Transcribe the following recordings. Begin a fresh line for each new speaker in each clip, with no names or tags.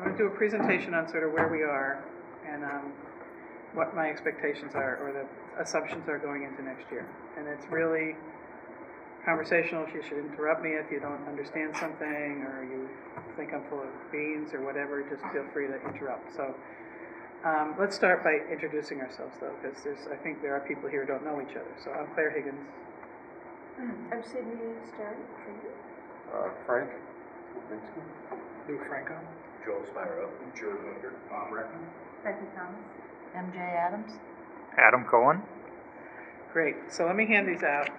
I'm going to do a presentation on sort of where we are and what my expectations are, or the assumptions are going into next year. And it's really conversational. You should interrupt me if you don't understand something, or you think I'm full of beans or whatever. Just feel free to interrupt. So let's start by introducing ourselves, though, because I think there are people here who don't know each other. So I'm Clare Higgins.
I'm Sydney Stern.
Frank.
Lou Franco.
Joel Spiro. Jared Winter.
Bob Reckman.
Becky Thomas.
MJ Adams.
Adam Cohen.
Great. So let me hand these out.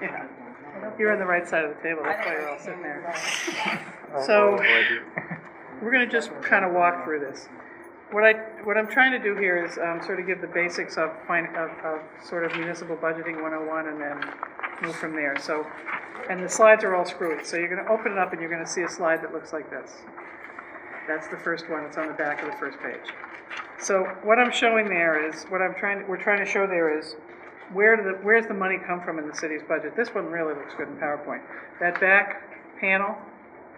Yeah. You're on the right side of the table. That's why you're all sitting there. So we're going to just kind of walk through this. What I'm trying to do here is sort of give the basics of sort of municipal budgeting 101 and then move from there. So, and the slides are all screwy. So you're going to open it up and you're going to see a slide that looks like this. That's the first one. It's on the back of the first page. So what I'm showing there is we're trying to show there is where's the money come from in the city's budget. This one really looks good in PowerPoint. That back panel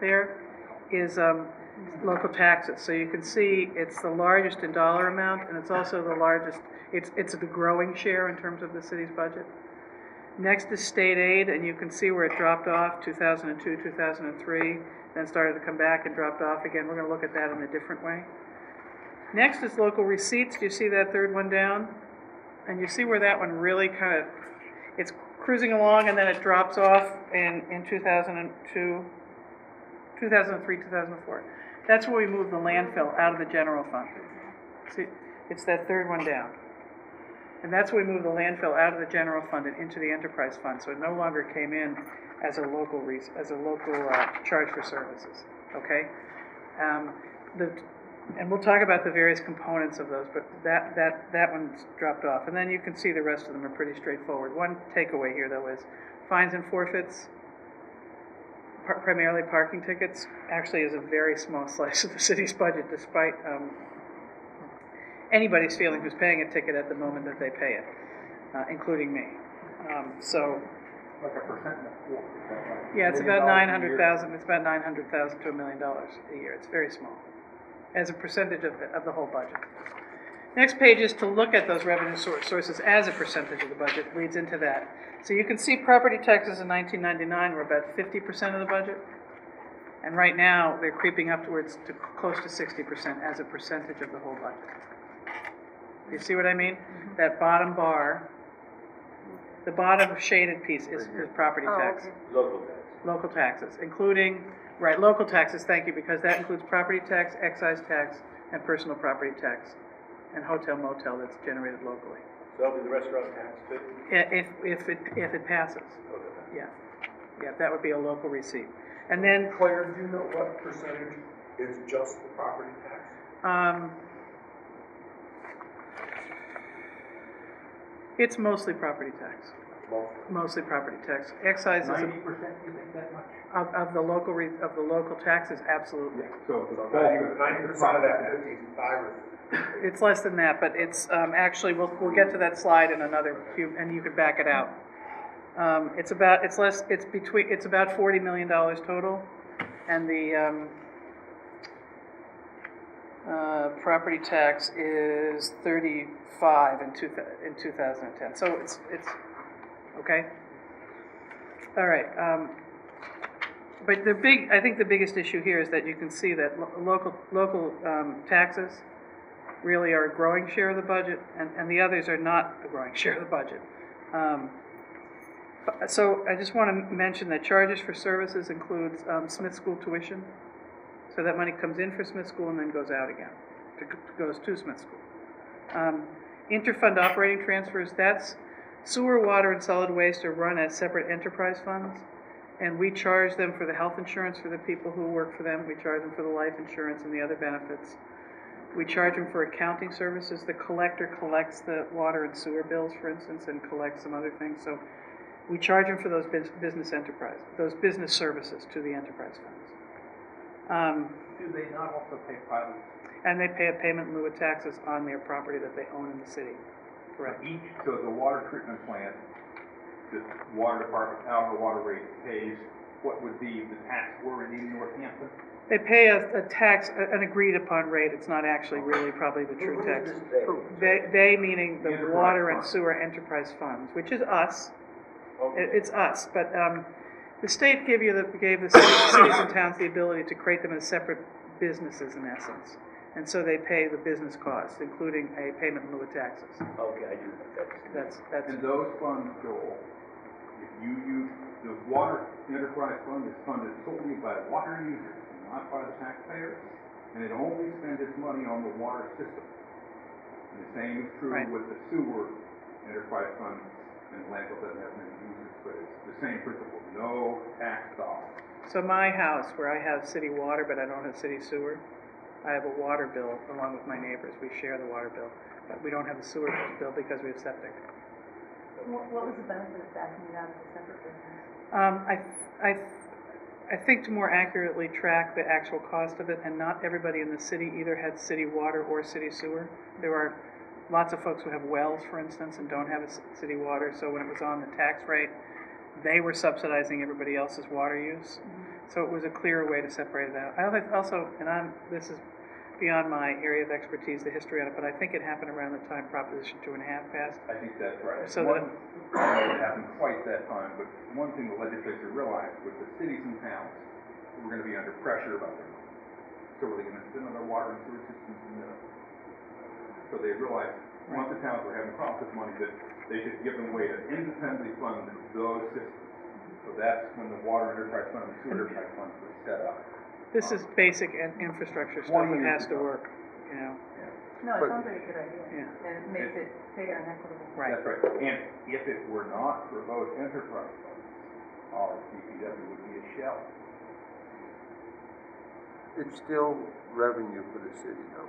there is local taxes. So you can see it's the largest in dollar amount, and it's also the largest, it's the growing share in terms of the city's budget. Next is state aid, and you can see where it dropped off, 2002, 2003, then started to come back and dropped off again. We're going to look at that in a different way. Next is local receipts. Do you see that third one down? And you see where that one really kind of, it's cruising along and then it drops off in 2002, 2003, 2004. That's where we moved the landfill out of the general fund. See, it's that third one down. And that's where we moved the landfill out of the general fund and into the enterprise fund. So it no longer came in as a local charge for services. Okay? And we'll talk about the various components of those, but that one's dropped off. And then you can see the rest of them are pretty straightforward. One takeaway here, though, is fines and forfeits, primarily parking tickets, actually is a very small slice of the city's budget, despite anybody's feeling who's paying a ticket at the moment that they pay it, including me. So,
Like a percent.
yeah, it's about 900,000. It's about 900,000 to $1 million a year. It's very small as a percentage of the whole budget. Next page is to look at those revenue sources as a percentage of the budget, leads into that. So you can see property taxes in 1999 were about 50% of the budget, and right now they're creeping upwards to close to 60% as a percentage of the whole budget. You see what I mean? Mm-hmm. That bottom bar, the bottom shaded piece is property tax.
Okay.
Local tax.
Local taxes, including, right, local taxes, thank you, because that includes property tax, excise tax, and personal property tax, and hotel motel that's generated locally.
So that'll be the restaurant tax too?
If it passes,
Okay.
yeah, that would be a local receipt. And then,
Claire, do you know what percentage is just the property tax?
it's mostly property tax. Mostly property tax. Excise is
90%, you think that much?
of the local taxes, absolutely.
Yeah, so the
90% of that 55 or...
It's less than that, but it's actually we'll get to that slide in another few, and you can back it out. It's about $40 million total, and the property tax is 35 in 2010. So it's okay. All right. But I think the biggest issue here is that you can see that local taxes really are a growing share of the budget, and the others are not a growing share of the budget. So I just want to mention that charges for services includes Smith School tuition. So that money comes in for Smith School and then goes out again. Goes to Smith School. Interfund operating transfers, that's sewer, water, and solid waste are run as separate enterprise funds. And we charge them for the health insurance for the people who work for them. We charge them for the life insurance and the other benefits. We charge them for accounting services. The collector collects the water and sewer bills, for instance, and collects some other things. So we charge them for those those business services to the enterprise funds.
Do they not also pay pilot?
And they pay a payment in lieu of taxes on their property that they own in the city. Correct.
So the water treatment plant, the water department, out of the water rate pays what would be the tax we're in Northampton?
They pay us a tax, an agreed upon rate. It's not actually really probably the true tax. They meaning the
Enterprise
water and
fund.
sewer enterprise funds, which is us.
Okay.
It's us, but the state gave the cities and towns the ability to create them as separate businesses in essence. And so they pay the business costs, including a payment in lieu of taxes.
Okay, I do that.
That's,
And those funds, Joel, if you use, the water enterprise fund is funded solely by water users, not by the taxpayers, and it only spends its money on the water system. And the same is true
Right.
with the sewer enterprise fund, and the landfill doesn't have many users, but it's the same principle, no tax dollars.
so my house, where I have city water, but I don't have city sewer, I have a water bill along with my neighbors. We share the water bill, but we don't have a sewer bill because we have septic.
What was the benefit of backing it out as a separate business?
I think to more accurately track the actual cost of it, and not everybody in the city either had city water or city sewer. There are lots of folks who have wells, for instance, and don't have city water, so when it was on the tax rate, they were subsidizing everybody else's water use. So it was a clearer way to separate it out. I also, and this is beyond my area of expertise, the history on it, but I think it happened around the time Proposition 2.5 passed.
I think that's right.
So
I don't know if it happened quite that time, but one thing the legislature realized was that cities and towns were going to be under pressure about their money. So were they going to spend on their water and sewer systems? No. So they realized once the towns were having problems with money, that they should give them a way to independently fund those systems. So that's when the water enterprise fund and sewer enterprise funds were set up.
This is basic infrastructure stuff that has to work, you know.
No, it sounds like a good idea.
Yeah.
And it makes it fair and equitable.
Right.
That's right. And if it were not for those enterprise funds, our DPW would be a shell.
It's still revenue for the city, though,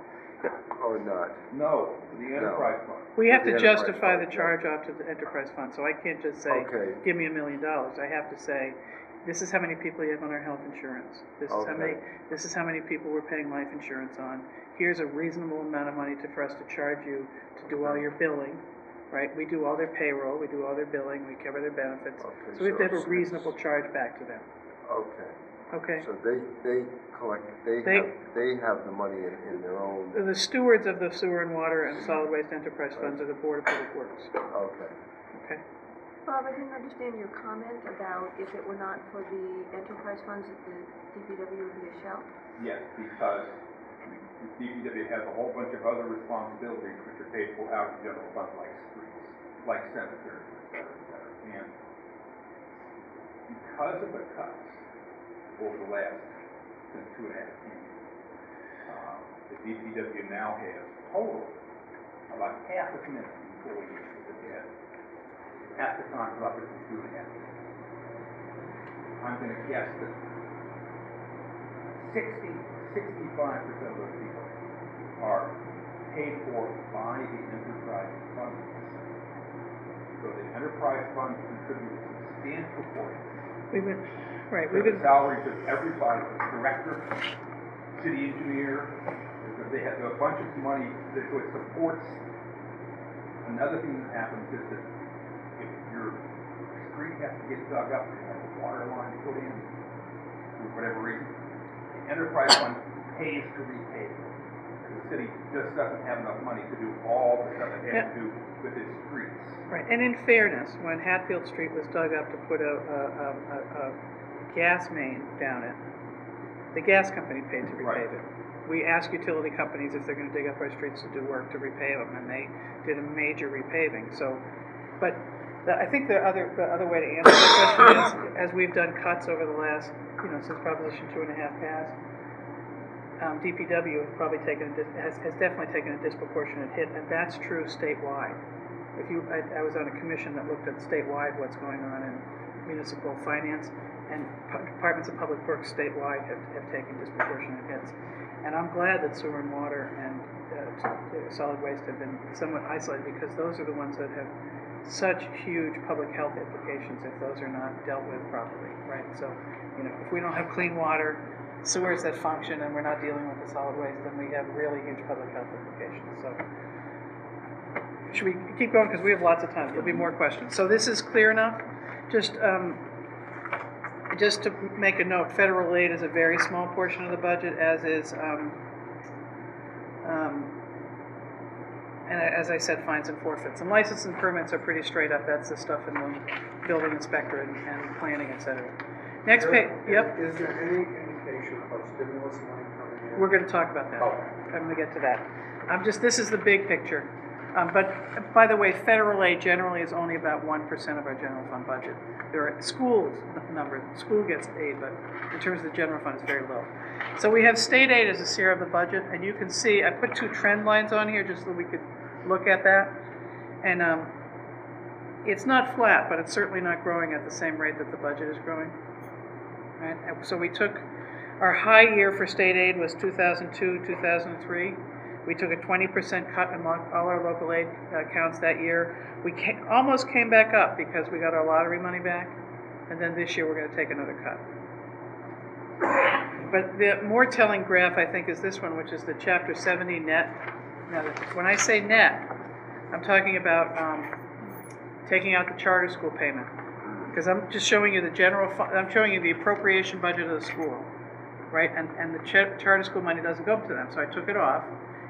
or not?
No, the enterprise fund.
We have to
The enterprise
justify
fund,
the charge off to the enterprise fund, so I can't just say,
Okay.
give me $1 million. I have to say, this is how many people you have on our health insurance. This is how many people we're paying life insurance on. Here's a reasonable amount of money for us to charge you to do all your billing, right? We do all their payroll, we do all their billing, we cover their benefits.
Okay,
So we have to have
so
a reasonable charge back to them,
Okay.
okay?
So they collect, they have the money in their own,
The stewards of the sewer and water and solid waste enterprise funds are the Board of Public Works,
okay.
okay?
Bob, I didn't understand your comment about if it were not for the enterprise funds, that the DPW would be a shell?
Yes, because the DPW has a whole bunch of other responsibilities which are paid for out of the general fund, like streets, like cemeteries, et cetera. And because of the cuts over the last, since 2.5 years, the DPW now has total about half as many employees as it had at the time Robert was doing it. I'm going to guess that 65% of those people are paid for by the enterprise funds. So the enterprise funds contribute a substantial portion to the salaries of everybody, director, city engineer, because they have a bunch of money that so it supports. Another thing that happens is that if your street has to get dug up and have a water line put in, for whatever reason, the enterprise fund pays to repay it. The city just doesn't have enough money to do all the stuff it has to do with its streets.
Right, and in fairness, when Hatfield Street was dug up to put a gas main down it, the gas company paid to repave it. We ask utility companies if they're going to dig up our streets to do work to repave them, and they did a major repaving. So, but I think the other way to answer that question is, as we've done cuts over the last, since Proposition 2.5 passed, DPW has probably has definitely taken a disproportionate hit, and that's true statewide. I was on a commission that looked at statewide what's going on in municipal finance, and departments of public works statewide have taken disproportionate hits. And I'm glad that sewer and water and solid waste have been somewhat isolated, because those are the ones that have such huge public health implications if those are not dealt with properly, right? So, if we don't have clean water, sewers that function, and we're not dealing with the solid waste, then we have really huge public health implications. So, should we keep going, because we have lots of time, there'll be more questions. So this is clear enough? Just to make a note, federal aid is a very small portion of the budget, as is, and as I said, fines and forfeits. And license and permits are pretty straight up, that's the stuff in the building inspector and planning, et cetera. Next page, yep.
Is there any indication of stimulus money coming in?
We're going to talk about that.
Okay.
I'm going to get to that. This is the big picture. But by the way, federal aid generally is only about 1% of our general fund budget. There are school gets aid, but in terms of the general fund, it's very low. So we have state aid as a share of the budget, and you can see, I put 2 trend lines on here just so we could look at that. And it's not flat, but it's certainly not growing at the same rate that the budget is growing. Right? So we took, our high year for state aid was 2002, 2003. We took a 20% cut among all our local aid accounts that year. We almost came back up because we got our lottery money back. And then this year we're going to take another cut. But the more telling graph, I think, is this one, which is the Chapter 70 net. Now, when I say net, I'm talking about taking out the charter school payment. Because I'm just showing you the general fund, I'm showing you the appropriation budget of the school, right? And the charter school money doesn't go to them, so I took it off.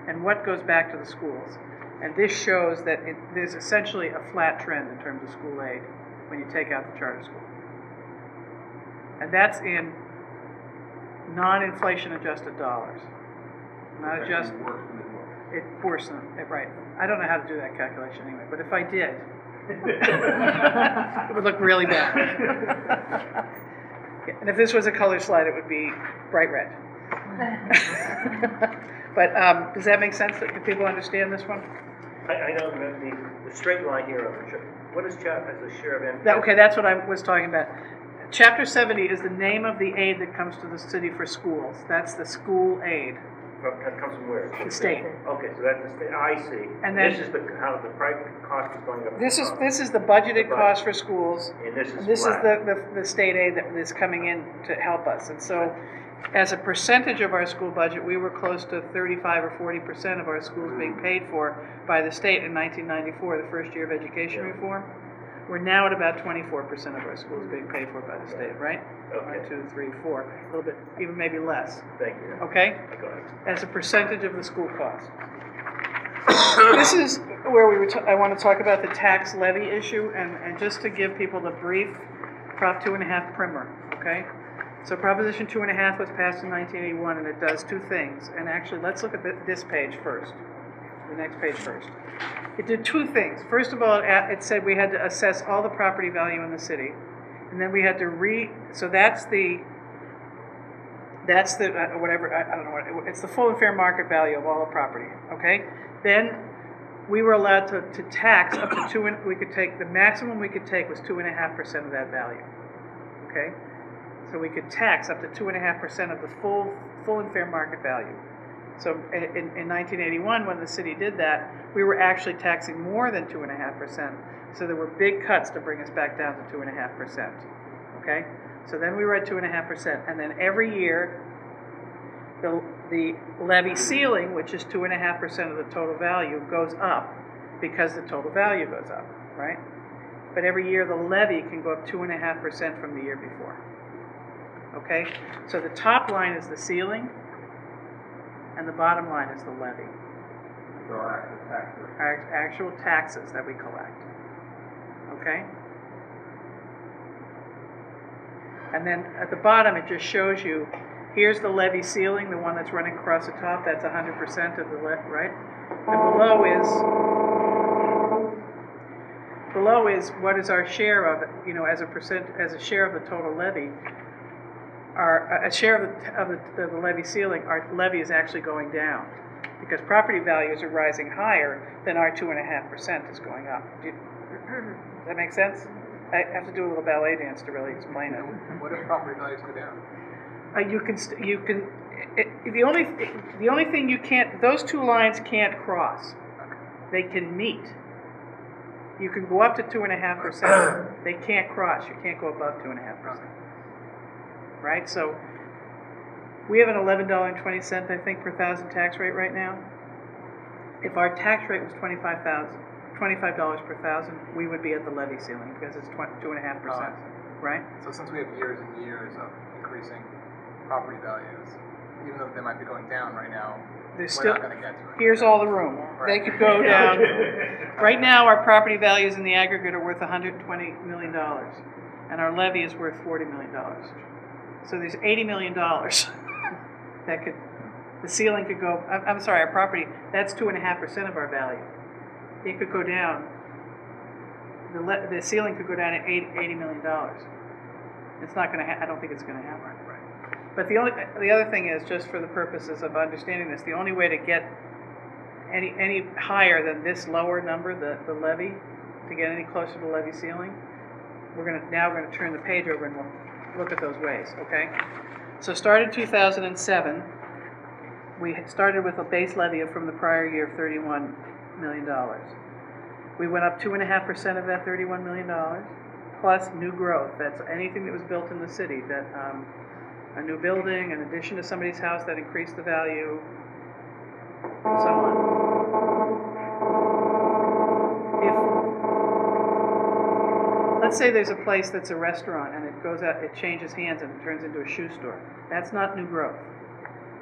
And what goes back to the schools? And this shows that there's essentially a flat trend in terms of school aid when you take out the charter school. And that's in non-inflation adjusted dollars. Not adjusted. It worse than it, right. I don't know how to do that calculation anyway, but if I did, it would look really bad. And if this was a color slide, it would be bright red. But does that make sense? Do people understand this one?
I know the straight line here, what is CHAP as a share of income?
Okay, that's what I was talking about. Chapter 70 is the name of the aid that comes to the city for schools. That's the school aid.
That comes from where?
The state.
Okay, so that's the state. I see.
And then
this is how the private cost is going up.
This is the budgeted cost for schools.
And this is
the state aid that is coming in to help us. And so, as a percentage of our school budget, we were close to 35 or 40% of our schools being paid for by the state in 1994, the first year of education reform. We're now at about 24% of our schools being paid for by the state, right?
Okay.
1, 2, 3, 4, a little bit, even maybe less.
Thank you.
Okay?
Go ahead.
As a percentage of the school cost. This is where I want to talk about the tax levy issue, and just to give people the brief Prop 2.5 primer, okay? So Proposition 2.5 was passed in 1981, and it does 2 things. And actually, let's look at this page first, the next page first. It did 2 things. First of all, it said we had to assess all the property value in the city, and then we had to so that's the whatever, I don't know what, it's the full and fair market value of all the property, okay? Then we were allowed to tax up to we could take, the maximum we could take was 2.5% of that value, okay? So we could tax up to 2.5% of the full and fair market value. So in 1981, when the city did that, we were actually taxing more than 2.5%. So there were big cuts to bring us back down to 2.5%. Okay? So then we were at 2.5%. And then every year, the levy ceiling, which is 2.5% of the total value, goes up because the total value goes up, right? But every year, the levy can go up 2.5% from the year before. Okay? So the top line is the ceiling, and the bottom line is the levy.
So our actual tax rate.
Our actual taxes that we collect. Okay? And then at the bottom, it just shows you, here's the levy ceiling, the one that's running across the top, that's 100% of the levy, right? And below is what is our share of it, as a share of the total levy. A share of the levy ceiling, our levy is actually going down because property values are rising higher than our 2.5% is going up. Does that make sense? I have to do a little ballet dance to really explain it.
What if property values go down?
The only thing you can't, those 2 lines can't cross. They can meet. You can go up to 2.5%. They can't cross. You can't go above 2.5%. Right? So we have an $11.20, I think, per thousand tax rate right now. If our tax rate was $25,000, $25 per thousand, we would be at the levy ceiling because it's 2.5%, right?
So since we have years and years of increasing property values, even though they might be going down right now,
There's
we're
still,
not gonna get to it.
here's all the room. They could go down. Right now, our property values in the aggregate are worth $120 million, and our levy is worth $40 million. So there's $80 million that could, the ceiling could go, I'm sorry, our property, that's 2.5% of our value. It could go down, the ceiling could go down at $80 million. It's not gonna I don't think it's gonna happen. But the other thing is, just for the purposes of understanding this, the only way to get any higher than this lower number, the levy, to get any closer to the levy ceiling, we're gonna turn the page over and we'll look at those ways, okay? So started 2007, we started with a base levy from the prior year of $31 million. We went up 2.5% of that $31 million, plus new growth. That's anything that was built in the city, that a new building, an addition to somebody's house that increased the value, and so on. Let's say there's a place that's a restaurant and it goes out, it changes hands and it turns into a shoe store. That's not new growth.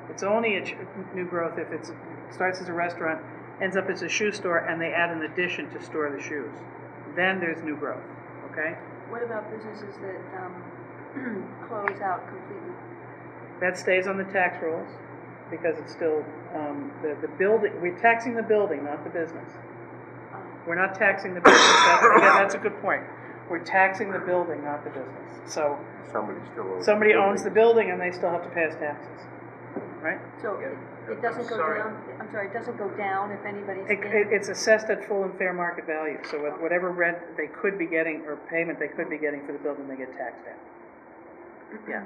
It's only new growth if it starts as a restaurant, ends up as a shoe store, and they add an addition to store the shoes. Then there's new growth, okay?
What about businesses that close out completely?
That stays on the tax rolls because it's still, the building, we're taxing the building, not the business. We're not taxing the business, that's a good point. We're taxing the building, not the business. So somebody owns the building and they still have to pay us taxes, right?
So it doesn't go down, I'm sorry, it doesn't go down if anybody's in?
It's assessed at full and fair market value. So whatever rent they could be getting or payment they could be getting for the building, they get taxed at. Yeah.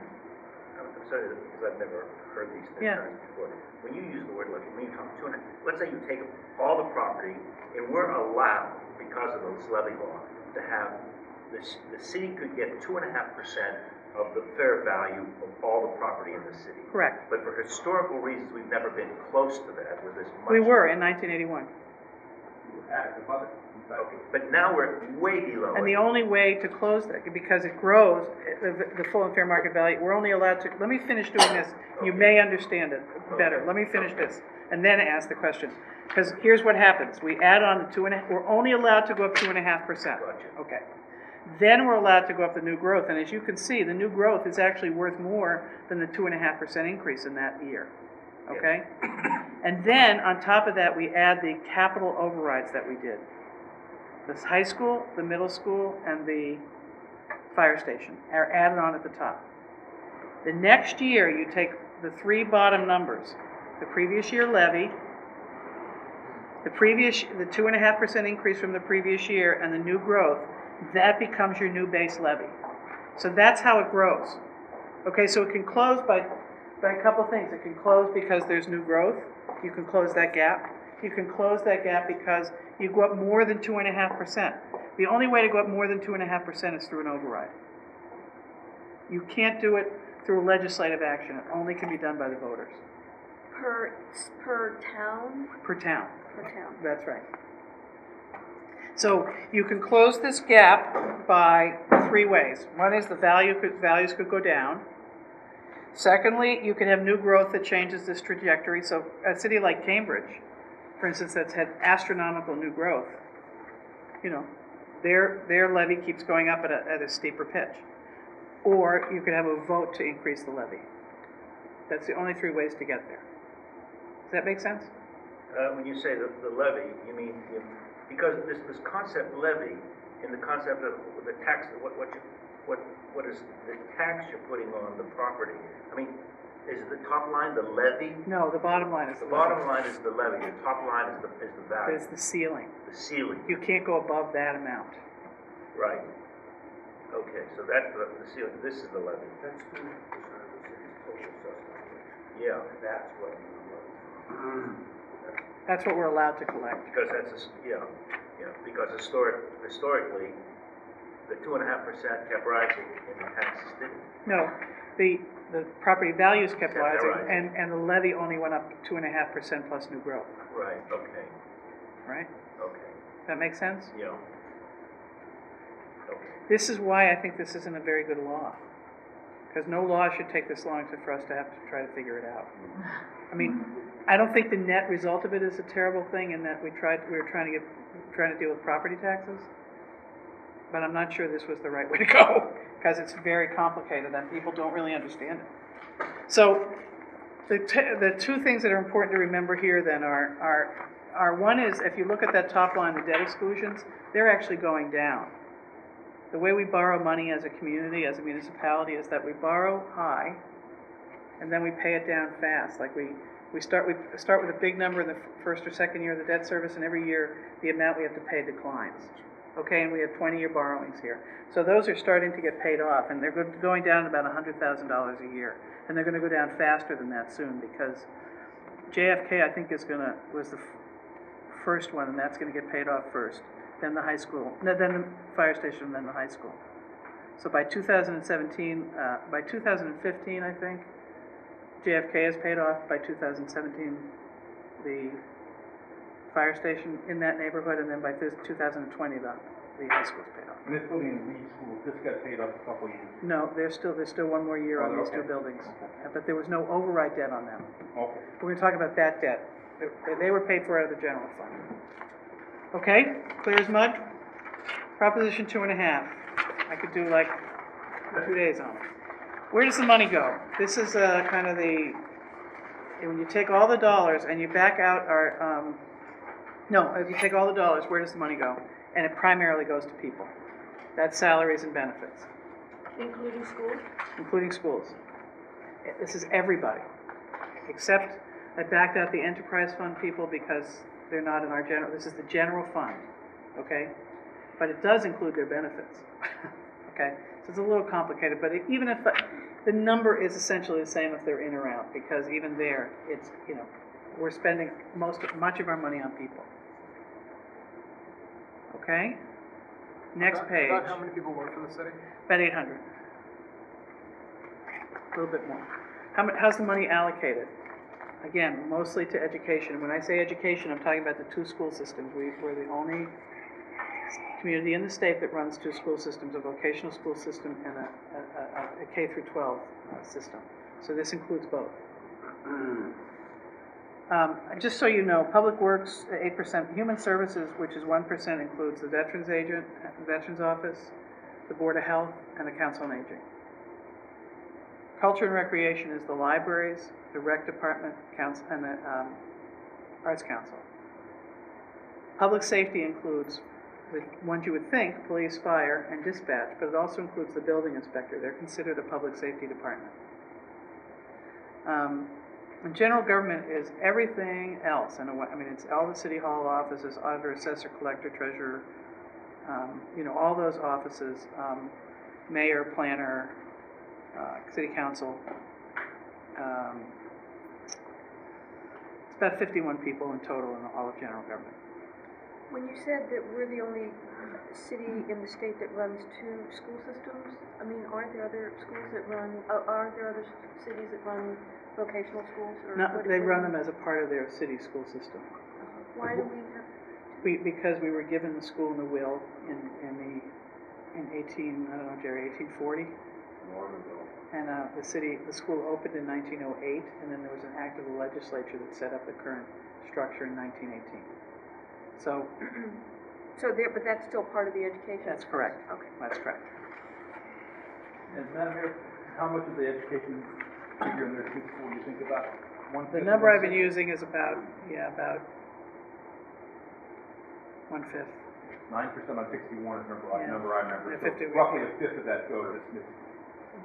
I'm sorry, because I've never heard these terms before. When you use the word levy, when you talk 2.5, let's say you take all the property, and we're allowed, because of this levy law, to have the city could get 2.5% of the fair value of all the property in the city.
Correct.
But for historical reasons, we've never been close to that with this much.
We were in 1981.
Okay, but now we're way below
And
it.
the only way to close that, because it grows, the full and fair market value, we're only allowed to, let me finish doing this. You may understand it better. Let me finish this, and then ask the question. Because here's what happens. We add on the 2.5, we're only allowed to go up 2.5%.
Gotcha.
Okay. Then we're allowed to go up the new growth, and as you can see, the new growth is actually worth more than the 2.5% increase in that year. Okay? And then, on top of that, we add the capital overrides that we did. The high school, the middle school, and the fire station are added on at the top. The next year, you take the three bottom numbers, the previous year levy, the 2.5% increase from the previous year, and the new growth. That becomes your new base levy. So that's how it grows. Okay, so it can close by a couple of things. It can close because there's new growth. You can close that gap. You can close that gap because you go up more than 2.5%. The only way to go up more than 2.5% is through an override. You can't do it through legislative action. It only can be done by the voters.
Per town?
Per town.
Per town.
That's right. So you can close this gap by three ways. One is the values could go down. Secondly, you can have new growth that changes this trajectory. So a city like Cambridge, for instance, that's had astronomical new growth, you know, their levy keeps going up at a steeper pitch. Or you could have a vote to increase the levy. That's the only three ways to get there. Does that make sense?
When you say the levy, you mean, because this concept levy, in the concept of the tax, what is the tax you're putting on the property? I mean, is the top line the levy?
No, the bottom line is
the bottom line is the levy. The top line is the value.
It's the ceiling.
The ceiling.
You can't go above that amount.
Right. Okay, so that's the ceiling. This is the levy.
That's 2% of the city's total assessment.
Yeah.
That's what you levy.
That's what we're allowed to collect.
Because because historically, the 2.5% kept rising and the taxes didn't.
No, the property values kept rising,
rising.
and the levy only went up 2.5% plus new growth.
Right. Okay.
Right?
Okay.
That make sense?
Yeah. Okay.
This is why I think this isn't a very good law. Because no law should take this long for us to have to try to figure it out. I mean, I don't think the net result of it is a terrible thing in that we were trying to deal with property taxes. But I'm not sure this was the right way to go, because it's very complicated and people don't really understand it. So the two things that are important to remember here then are one is, if you look at that top line, the debt exclusions, they're actually going down. The way we borrow money as a community, as a municipality, is that we borrow high, and then we pay it down fast. Like we start with a big number in the first or second year of the debt service, and every year the amount we have to pay declines. Okay, and we have 20-year borrowings here. So those are starting to get paid off, and they're going down about $100,000 a year. And they're going to go down faster than that soon, because JFK, I think, was the first one, and that's going to get paid off first. Then the high school, then the fire station, and then the high school. So by 2015, I think, JFK is paid off. By 2017, the fire station in that neighborhood, and then by 2020, the high school's paid off.
And this building in Lee School just got paid off a couple of years.
No, there's still one more year on these two buildings, but there was no override debt on them.
Okay.
We're going to talk about that debt. They were paid for out of the general fund. Okay, clear as mud? Proposition 2.5. I could do like 2 days on it. Where does the money go? This is kind of when you take all the dollars and you back out if you take all the dollars, where does the money go? And it primarily goes to people. That's salaries and benefits.
Including schools?
Including schools. This is everybody, except I backed out the enterprise fund people because they're not in our general, this is the general fund, okay? But it does include their benefits, okay? So it's a little complicated, but even if the number is essentially the same if they're in or out, because even there, it's, we're spending much of our money on people. Okay? Next page.
About how many people work for the city?
About 800. A little bit more. How's the money allocated? Again, mostly to education. When I say education, I'm talking about the two school systems. We're the only community in the state that runs two school systems, a vocational school system and a K through 12 system. So this includes both. Just so you know, Public Works, 8%, Human Services, which is 1%, includes the Veterans Agent, the Veterans Office, the Board of Health, and the Council on Aging. Culture and Recreation is the libraries, the Rec Department, and the Arts Council. Public Safety includes the ones you would think, police, fire, and dispatch, but it also includes the building inspector. They're considered a public safety department. And general government is everything else in a way. I mean, it's all the city hall offices, auditor, assessor, collector, treasurer, all those offices, mayor, planner, city council. It's about 51 people in total in all of general government.
When you said that we're the only city in the state that runs two school systems, I mean, aren't there other schools that run, aren't there other cities that run vocational schools? Or
No, they run them as a part of their city school system.
Why do we have?
Because we were given the school in the will in 1840. And the school opened in 1908, and then there was an act of the legislature that set up the current structure in 1918. So,
but that's still part of the education?
That's correct.
Okay.
That's correct.
And Madam Mayor, how much of the education figure in their two school do you think about?
The number I've been using is about 1/5.
9% on 61 is the number I remember.
Yeah,
So
50.
roughly a fifth of that goes to Smith.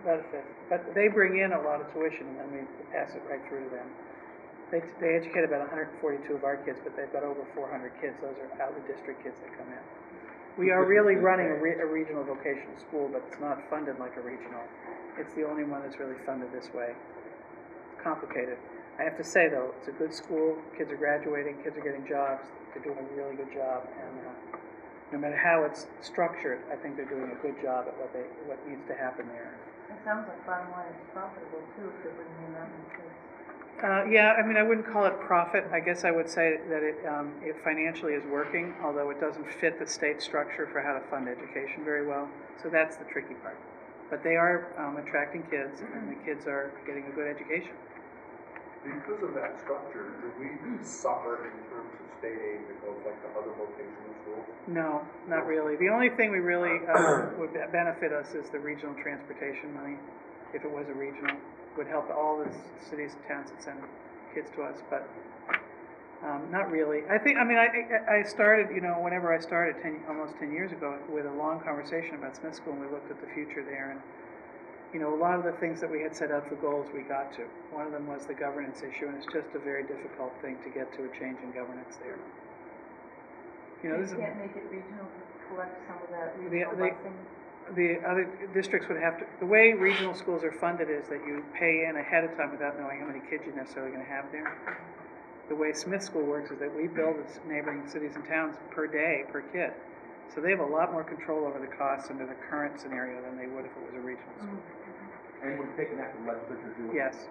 About a fifth. But they bring in a lot of tuition, and then we pass it right through to them. They educate about 142 of our kids, but they've got over 400 kids. Those are out-of-district kids that come in. We are really running a regional vocational school, but it's not funded like a regional. It's the only one that's really funded this way. It's complicated. I have to say, though, it's a good school. Kids are graduating. Kids are getting jobs. They're doing a really good job. And no matter how it's structured, I think they're doing a good job at what needs to happen there.
It sounds like bottom line it's profitable too if they're bringing in that many kids.
Yeah, I mean, I wouldn't call it profit. I guess I would say that it financially is working, although it doesn't fit the state structure for how to fund education very well. So that's the tricky part. But they are attracting kids, and the kids are getting a good education.
Because of that structure, do we suffer in terms of state aid that goes like the other vocational schools?
No, not really. The only thing we really would benefit us is the regional transportation money, if it was a regional. Would help all the cities and towns that send kids to us, but not really. I think, I mean, I started, you know, whenever I started almost 10 years ago with a long conversation about Smith School, and we looked at the future there, and, you know, a lot of the things that we had set out for goals we got to. One of them was the governance issue, and it's just a very difficult thing to get to a change in governance there. You know,
You can't make it regional to collect some of that regional busing?
The other districts would have to, the way regional schools are funded is that you pay in ahead of time without knowing how many kids you're necessarily going to have there. The way Smith School works is that we bill the neighboring cities and towns per day, per kid. So they have a lot more control over the costs under the current scenario than they would if it was a regional school.
And we've taken that to the legislature too.
Yes.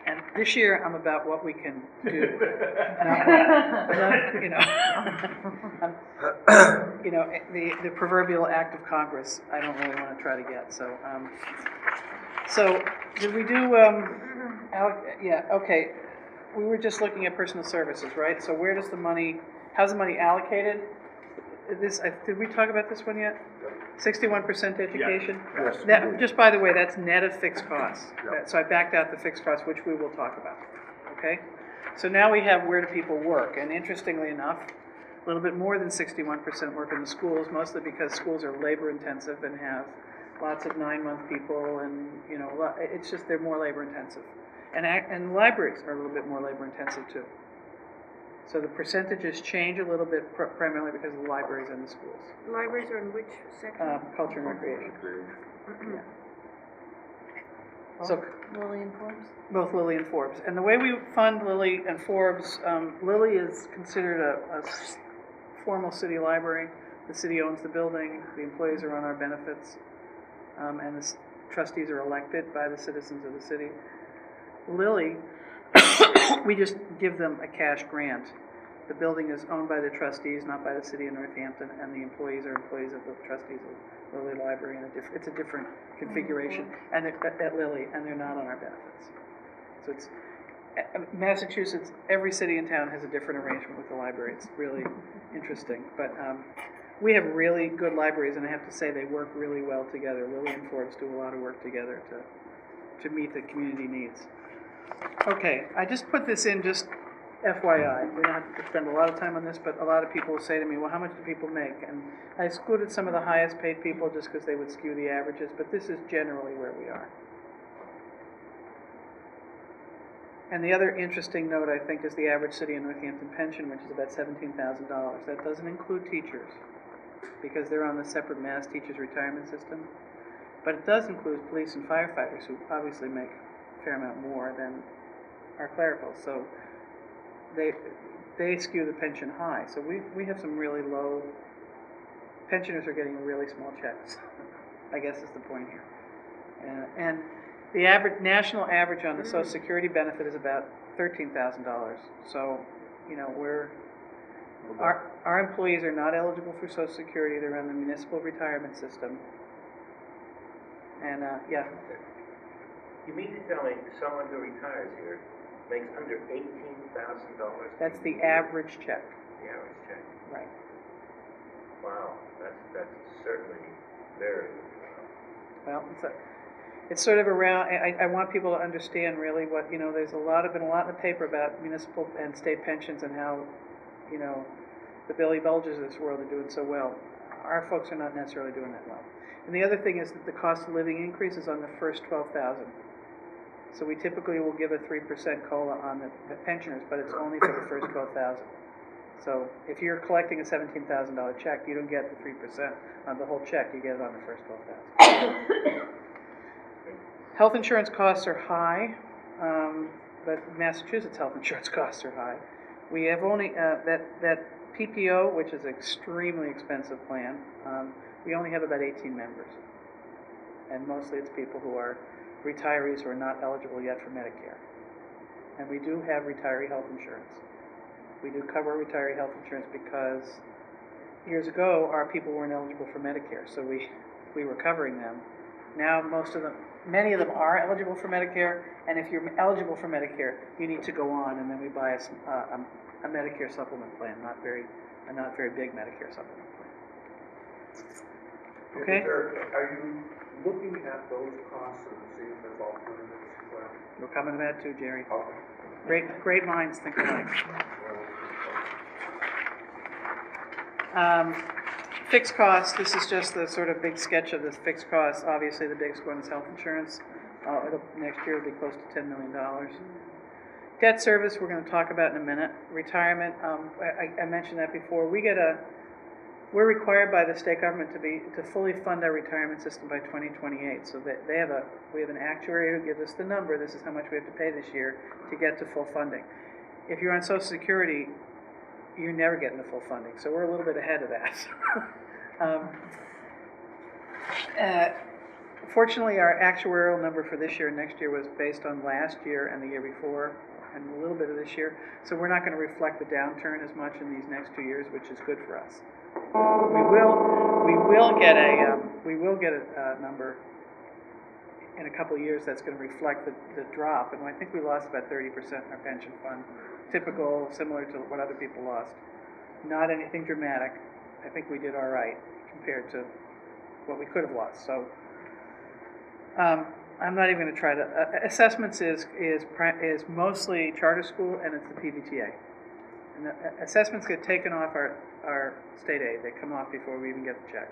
And this year, I'm about what we can do. You know, you know, the proverbial act of Congress, I don't really want to try to get. So, so did we do? Yeah. Okay. We were just looking at personal services, right? So where does the money? How's the money allocated? Did we talk about this one yet? 61% education?
Yes.
That, just by the way, that's net of fixed costs.
Yep.
So I backed out the fixed costs, which we will talk about. Okay? So now we have where do people work. And interestingly enough, a little bit more than 61% work in the schools, mostly because schools are labor intensive and have lots of 9-month people, and, you know, it's just they're more labor intensive. And libraries are a little bit more labor intensive too. So the percentages change a little bit primarily because of the libraries and the schools.
The libraries are in which section?
Culture and recreation. Yeah.
So Lily and Forbes?
Both Lilly and Forbes. And the way we fund Lilly and Forbes, Lilly is considered a formal city library. The city owns the building, the employees are on our benefits, and the trustees are elected by the citizens of the city. Lilly, we just give them a cash grant. The building is owned by the trustees, not by the city of Northampton, and the employees are employees of the trustees of Lilly Library, and it's a different configuration, and at Lilly, and they're not on our benefits. So it's Massachusetts. Every city and town has a different arrangement with the library. It's really interesting, but we have really good libraries, and I have to say they work really well together. Lilly and Forbes do a lot of work together to meet the community needs. Okay, I just put this in just FYI. We don't have to spend a lot of time on this, but a lot of people will say to me, well, how much do people make? And I excluded some of the highest paid people just because they would skew the averages, but this is generally where we are. And the other interesting note, I think, is the average city in Northampton pension, which is about $17,000. That doesn't include teachers, because they're on the separate Mass Teachers Retirement System. But it does include police and firefighters, who obviously make a fair amount more than our clericals. So they skew the pension high. So we have some really low, pensioners are getting really small checks, I guess is the point here. And the national average on the Social Security benefit is about $13,000. So, you know, our employees are not eligible for Social Security. They're on the municipal retirement system. And, yeah.
You mean to tell me someone who retires here makes under $18,000?
That's the average check.
The average check.
Right.
Wow, that's certainly very
Well, it's sort of around. I want people to understand really what, you know. There's been a lot in the paper about municipal and state pensions and how, you know, the Billy Bulges of this world are doing so well. Our folks are not necessarily doing that well. And the other thing is that the cost of living increase is on the first $12,000. So we typically will give a 3% COLA on the pensioners, but it's only for the first $12,000. So if you're collecting a $17,000 check, you don't get the 3% on the whole check. You get it on the first $12,000. Health insurance costs are high, but Massachusetts health insurance costs are high. We have only that PPO, which is an extremely expensive plan. We only have about 18 members, and mostly it's people who are retirees who are not eligible yet for Medicare. And we do have retiree health insurance. We do cover retiree health insurance because years ago, our people weren't eligible for Medicare, so we were covering them. Now, many of them are eligible for Medicare, and if you're eligible for Medicare, you need to go on, and then we buy a Medicare supplement plan, a not very big Medicare supplement plan. Okay?
Are you looking at those costs and seeing if there's alternatives?
We're coming to that too, Jerry.
Okay.
Great minds think alike. Fixed costs, this is just the sort of big sketch of this fixed cost. Obviously, the biggest one is health insurance. Next year it'll be close to $10 million. Debt service, we're going to talk about in a minute. Retirement, I mentioned that before. We're required by the state government to fully fund our retirement system by 2028. So that we have an actuary who gives us the number. This is how much we have to pay this year to get to full funding. If you're on Social Security, you're never getting the full funding. So we're a little bit ahead of that. Fortunately, our actuarial number for this year and next year was based on last year and the year before, and a little bit of this year. So we're not going to reflect the downturn as much in these next 2 years, which is good for us. We will get a number in a couple of years that's going to reflect the drop, and I think we lost about 30% in our pension fund. Typical, similar to what other people lost. Not anything dramatic. I think we did all right compared to what we could have lost. So I'm not even going to try to. Assessments is mostly charter school, and it's the PVTA. And the assessments get taken off our state aid. They come off before we even get the check.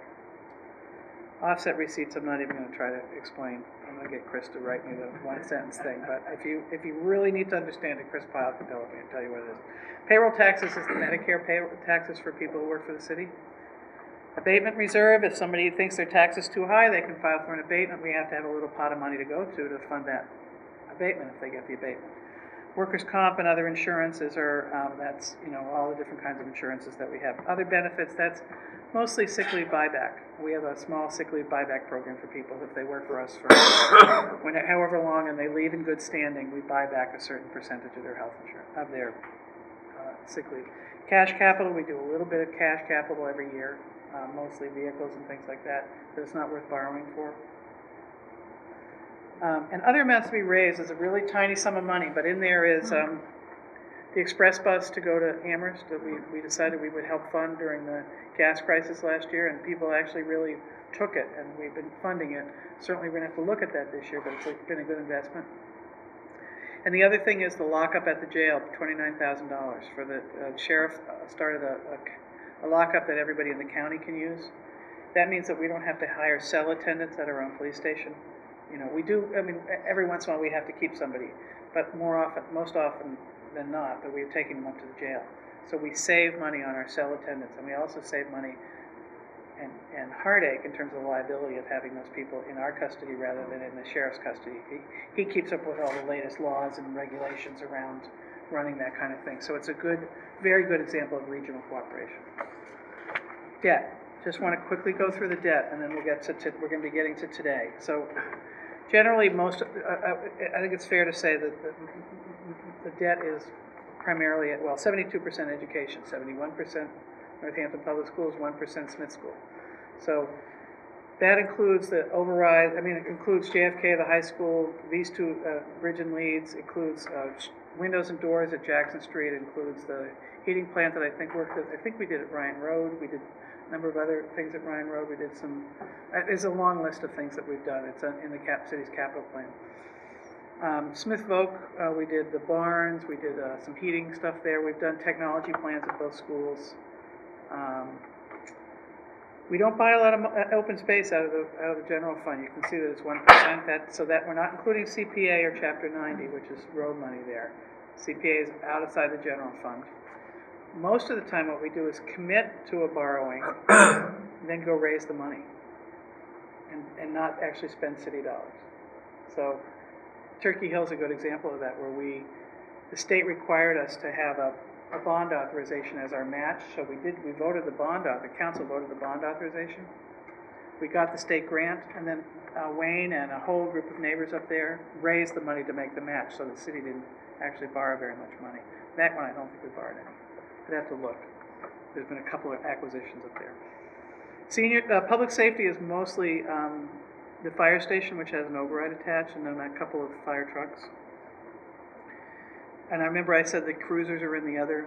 Offset receipts, I'm not even going to try to explain. I'm going to get Chris to write me the one-sentence thing. But if you really need to understand it, Chris Pyle can tell me and tell you what it is. Payroll taxes is the Medicare payroll taxes for people who work for the city. Abatement reserve, if somebody thinks their tax is too high, they can file for an abatement. We have to have a little pot of money to go to fund that abatement if they get the abatement. Workers' comp and other insurances are, that's, all the different kinds of insurances that we have. Other benefits, that's mostly sick leave buyback. We have a small sick leave buyback program for people if they work for us for however long and they leave in good standing, we buy back a certain percentage of their health insurance, of their sick leave. Cash capital, we do a little bit of cash capital every year, mostly vehicles and things like that it's not worth borrowing for. And other amounts to be raised is a really tiny sum of money, but in there is the express bus to go to Amherst that we decided we would help fund during the gas crisis last year, and people actually really took it, and we've been funding it. Certainly we're going to have to look at that this year, but it's been a good investment. And the other thing is the lockup at the jail, $29,000 for the sheriff started a lockup that everybody in the county can use. That means that we don't have to hire cell attendants at our own police station. We do, every once in a while we have to keep somebody, but most often than not, that we're taking them up to the jail. So we save money on our cell attendants, and we also save money and heartache in terms of the liability of having those people in our custody rather than in the sheriff's custody. He keeps up with all the latest laws and regulations around running that kind of thing. So it's a very good example of regional cooperation. Debt. Just want to quickly go through the debt, and then we'll get to we're going to be getting to today. So generally, I think it's fair to say that the debt is primarily 72% education, 71% Northampton Public Schools, 1% Smith School. So that includes the override. It includes JFK, the high school, these two Bridge and Leeds. Includes windows and doors at Jackson Street. It includes the heating plant that I think we did at Ryan Road. We did a number of other things at Ryan Road. We did some. There's a long list of things that we've done. It's in the city's capital plan. Smith Voc, we did the barns. We did some heating stuff there. We've done technology plans at both schools. We don't buy a lot of open space out of the general fund. You can see that it's 1%. So that we're not including CPA or Chapter 90, which is road money there. CPA is outside the general fund. Most of the time, what we do is commit to a borrowing, and then go raise the money, and not actually spend city dollars. So Turkey Hill's a good example of that, where the state required us to have a bond authorization as our match. So we voted the council voted the bond authorization. We got the state grant, and then Wayne and a whole group of neighbors up there raised the money to make the match, so the city didn't actually borrow very much money. That one, I don't think we borrowed any. I'd have to look. There's been a couple of acquisitions up there. Public safety is mostly the fire station, which has an override attached, and then a couple of fire trucks. And I remember I said the cruisers are in the other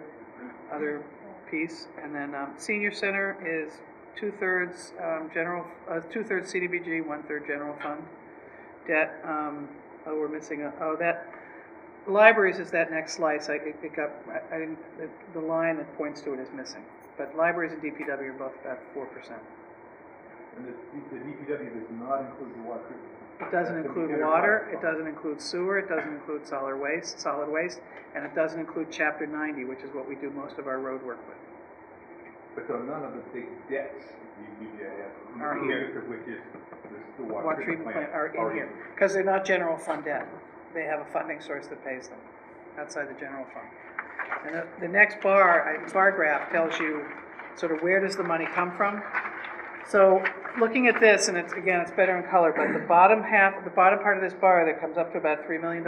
piece. And then senior center is 2/3 general, 2/3 CDBG, 1/3 general fund. Debt. We're missing that. Libraries is that next slice. The line that points to it is missing. But libraries and DPW are both about 4%.
And the DPW does not include the water treatment.
It doesn't include water, it doesn't include sewer, it doesn't include solid waste, and it doesn't include Chapter 90, which is what we do most of our road work with.
But so none of the big debts the DPW has,
Are here.
which is the water
Water treatment plant are in here, because they're not general fund debt. They have a funding source that pays them, outside the general fund. And the next bar graph tells you sort of where does the money come from. So looking at this, and it's better in color, but the bottom part of this bar that comes up to about $3 million,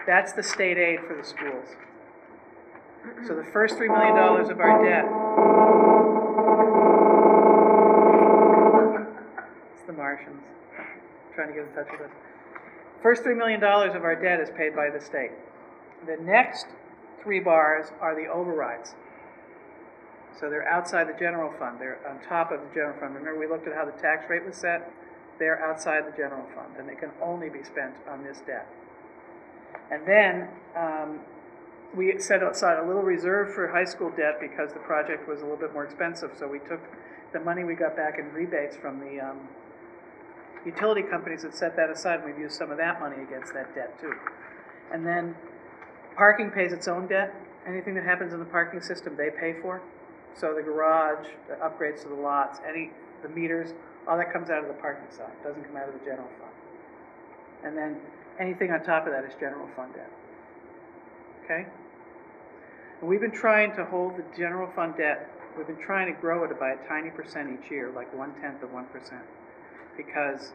that's the state aid for the schools. So the first $3 million of our debt, it's the Martians trying to get in touch with us. First $3 million of our debt is paid by the state. The next 3 bars are the overrides. So they're outside the general fund. They're on top of the general fund. Remember we looked at how the tax rate was set? They're outside the general fund, and they can only be spent on this debt. And then we set aside a little reserve for high school debt because the project was a little bit more expensive. So we took the money we got back in rebates from the utility companies that set that aside, and we've used some of that money against that debt too. And then parking pays its own debt. Anything that happens in the parking system, they pay for. So the garage, the upgrades to the lots, the meters, all that comes out of the parking side. It doesn't come out of the general fund. And then anything on top of that is general fund debt. Okay? And we've been trying to hold the general fund debt, we've been trying to grow it by a tiny percent each year, like 1/10 of 1%. Because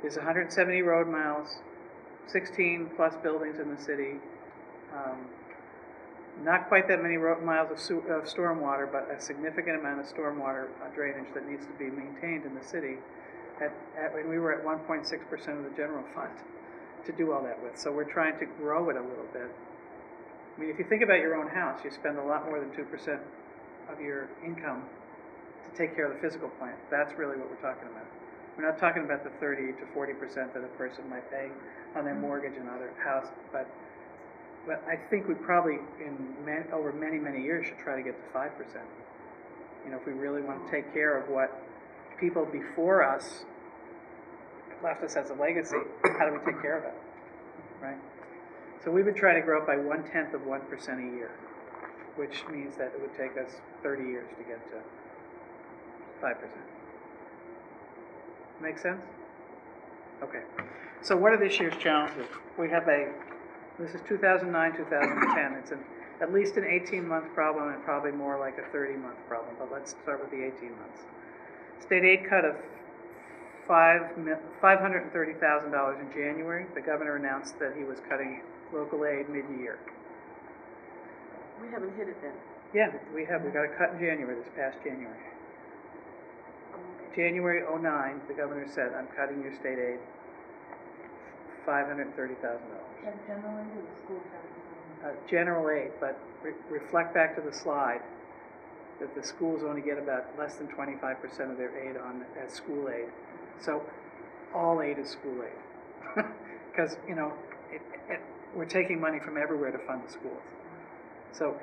there's 170 road miles, 16 plus buildings in the city, not quite that many miles of stormwater, but a significant amount of stormwater drainage that needs to be maintained in the city. And we were at 1.6% of the general fund to do all that with. So we're trying to grow it a little bit. I mean, if you think about your own house, you spend a lot more than 2% of your income to take care of the physical plant. That's really what we're talking about. We're not talking about the 30 to 40% that a person might pay on their mortgage and other house, but I think we probably, over many, many years, should try to get to 5%. You know, if we really want to take care of what people before us left us as a legacy, how do we take care of it, right? So we've been trying to grow it by 1/10 of 1% a year, which means that it would take us 30 years to get to 5%. Make sense? Okay. So what are this year's challenges? We have this is 2009, 2010. It's at least an 18-month problem and probably more like a 30-month problem, but let's start with the 18 months. State aid cut of $530,000 in January. The governor announced that he was cutting local aid mid-year.
We haven't hit it then.
Yeah, we have. We got a cut in January, this past January. January 2009, the governor said, I'm cutting your state aid $530,000.
That's general aid or the school tax?
General aid, but reflect back to the slide that the schools only get about less than 25% of their aid as school aid. So all aid is school aid. Because, you know, we're taking money from everywhere to fund the schools. So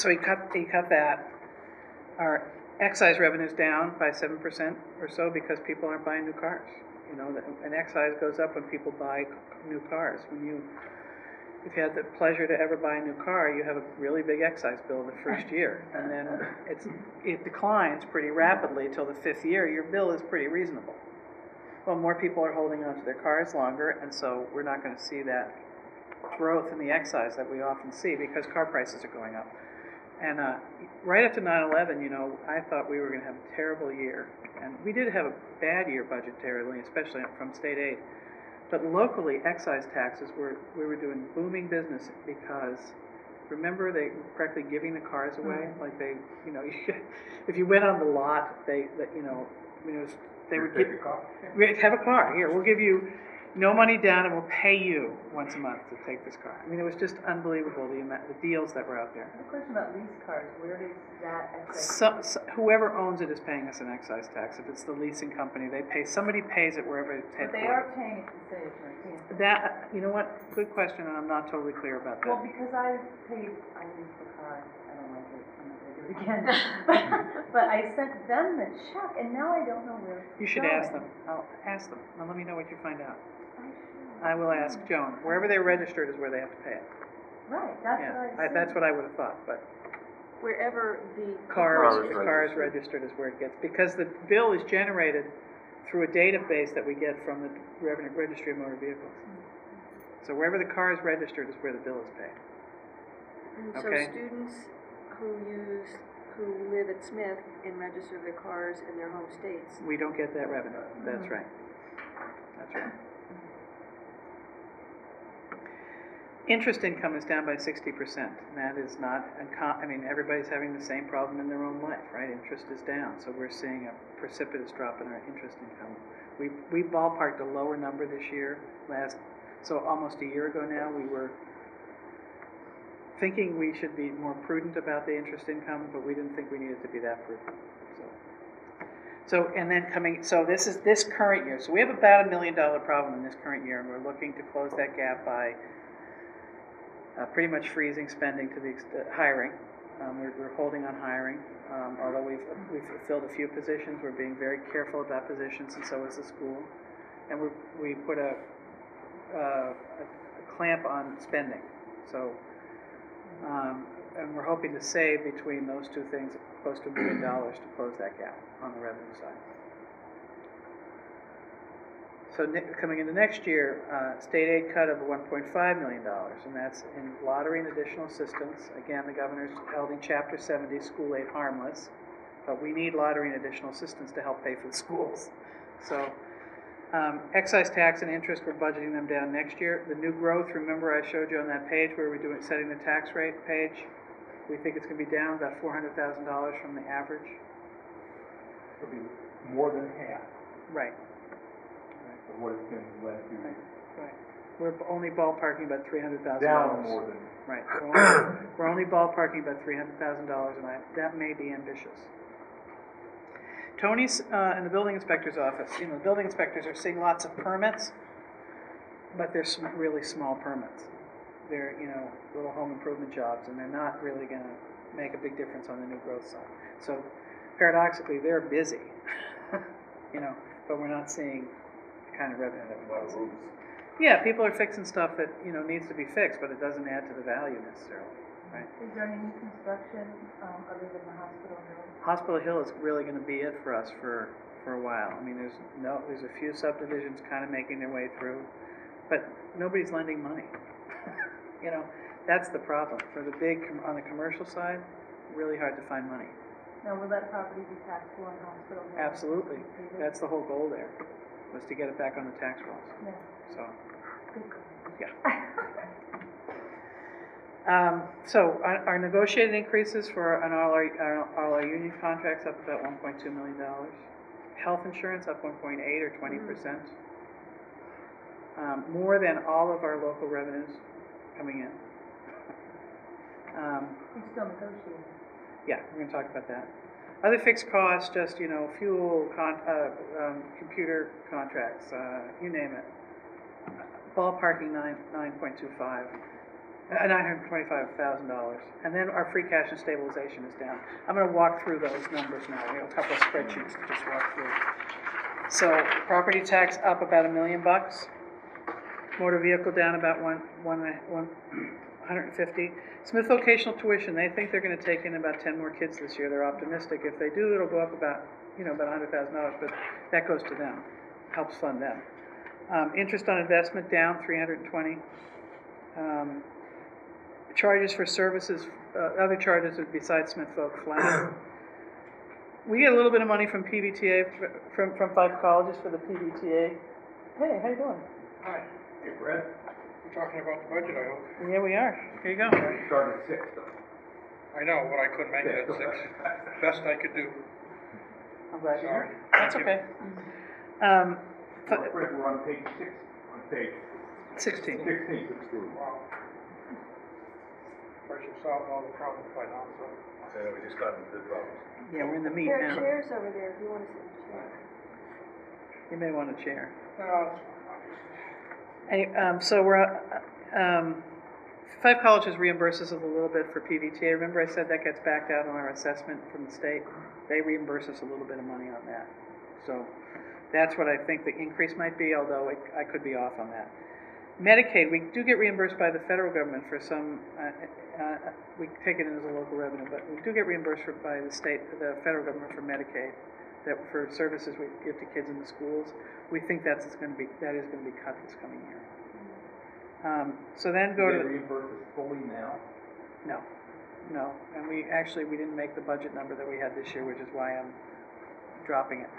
he cut that. Our excise revenue's down by 7% or so because people aren't buying new cars. You know, and excise goes up when people buy new cars. If you had the pleasure to ever buy a new car, you have a really big excise bill the first year, and then it declines pretty rapidly until the 5th year. Your bill is pretty reasonable. Well, more people are holding on to their cars longer, and so we're not going to see that growth in the excise that we often see because car prices are going up. And right after 9/11, you know, I thought we were going to have a terrible year. And we did have a bad year budgetarily, especially from state aid. But locally, excise taxes we were doing booming business because, remember, they were practically giving the cars away? Like they, you know, if you went on the lot, they would
Take a car.
have a car. Here, we'll give you no money down and we'll pay you once a month to take this car. I mean, it was just unbelievable, the deals that were out there.
I have a question about lease cars. Where does that excise?
Whoever owns it is paying us an excise tax. If it's the leasing company, somebody pays it wherever it's
But
headquartered.
they are paying it to the city of Northampton.
That, you know what, good question, and I'm not totally clear about
Well,
that.
because I leased the car, I don't like it, I'm not gonna do it again. But I sent them the check, and now I don't know where it's
You should
going.
ask them. I'll ask them, and let me know what you find out.
I should.
I will ask Joan. Wherever they're registered is where they have to pay it.
Right, that's
Yeah,
what I said.
that's what I would have thought, but
Wherever the
the car is registered is where it gets, because the bill is generated through a database that we get from the Revenue Registry of Motor Vehicles. So wherever the car is registered is where the bill is paid.
And
Okay.
so students who live at Smith and register their cars in their home states.
We don't get that revenue. That's right. That's right. Interest income is down by 60%. And that is not, I mean, everybody's having the same problem in their own life, right? Interest is down, so we're seeing a precipitous drop in our interest income. We ballparked a lower number this year. So almost a year ago now, we were thinking we should be more prudent about the interest income, but we didn't think we needed to be that prudent. So this is this current year. So we have about $1 million problem in this current year, and we're looking to close that gap by pretty much freezing spending to the hiring. We're holding on hiring, although we've filled a few positions. We're being very careful about positions, and so is the school. And we put a clamp on spending. So, and we're hoping to save between those two things close to $1 million to close that gap on the revenue side. So coming into next year, state aid cut of $1.5 million, and that's in lottery and additional assistance. Again, the governor's holding Chapter 70, school aid harmless, but we need lottery and additional assistance to help pay for the schools. So excise tax and interest, we're budgeting them down next year. The new growth, remember I showed you on that page where we're setting the tax rate page. We think it's going to be down about $400,000 from the average.
It'll be more than half
Right.
of what it's been last few years.
Right. We're only ballparking about $300,000.
Down more than.
Right. We're only ballparking about $300,000, and that may be ambitious. Tony's in the building inspector's office. You know, the building inspectors are seeing lots of permits, but they're really small permits. They're, you know, little home improvement jobs, and they're not really going to make a big difference on the new growth side. So, paradoxically, they're busy, you know, but we're not seeing the kind of revenue that we want to see. Yeah, people are fixing stuff that, you know, needs to be fixed, but it doesn't add to the value necessarily, right?
Is there any new construction other than the hospital building?
Hospital Hill is really going to be it for us for a while. I mean, there's a few subdivisions kind of making their way through, but nobody's lending money. You know, that's the problem. For the on the commercial side, really hard to find money.
Now, will that property be taxable on hospital Hill?
Absolutely. That's the whole goal there, was to get it back on the tax rolls.
Yeah.
So,
Good.
yeah. So our negotiated increases on all our union contracts up about $1.2 million. Health insurance up 1.8 or 20%. More than all of our local revenues coming in.
You're still negotiating.
Yeah, we're going to talk about that. Other fixed costs, just, you know, fuel, computer contracts, you name it. Ballparking $925,000. And then our free cash and stabilization is down. I'm going to walk through those numbers now. We have a couple of spreadsheets to just walk through. So property tax up about $1 million. Motor vehicle down about 150. Smith vocational tuition, they think they're going to take in about 10 more kids this year. They're optimistic. If they do, it'll go up about $100,000, but that goes to them, helps fund them. Interest on investment down 320. charges for services, other charges besides Smith Folk Flat. We get a little bit of money from PVTA, from 5 colleges for the PVTA. Hey, how you doing?
Hi,
Hey, Brett,
we're talking about the budget, I hope.
Yeah, we are. Here you go.
you started at 6, though.
I know, but I couldn't make it at 6. Best I could do.
I'm glad you're
Sorry.
here. That's
Thank you.
okay.
Brett, we're on page 6, on page
16.
16.
Wow. I should solve all the problems by now, so.
So we just got into the problems.
Yeah, we're in the meat
There are
now.
chairs over there if you want to sit in chairs.
You may want a chair.
No,
So we're, 5 colleges reimburses us a little bit for PVTA. Remember I said that gets backed out on our assessment from the state? They reimburse us a little bit of money on that. So that's what I think the increase might be, although I could be off on that. Medicaid, we do get reimbursed by the federal government for some, we take it in as a local revenue, but we do get reimbursed by the state, the federal government for Medicaid, that for services we give to kids in the schools. We think that is going to be cut this coming year. So then go to
Do they reimburse us fully now?
No, and we didn't make the budget number that we had this year, which is why I'm dropping it.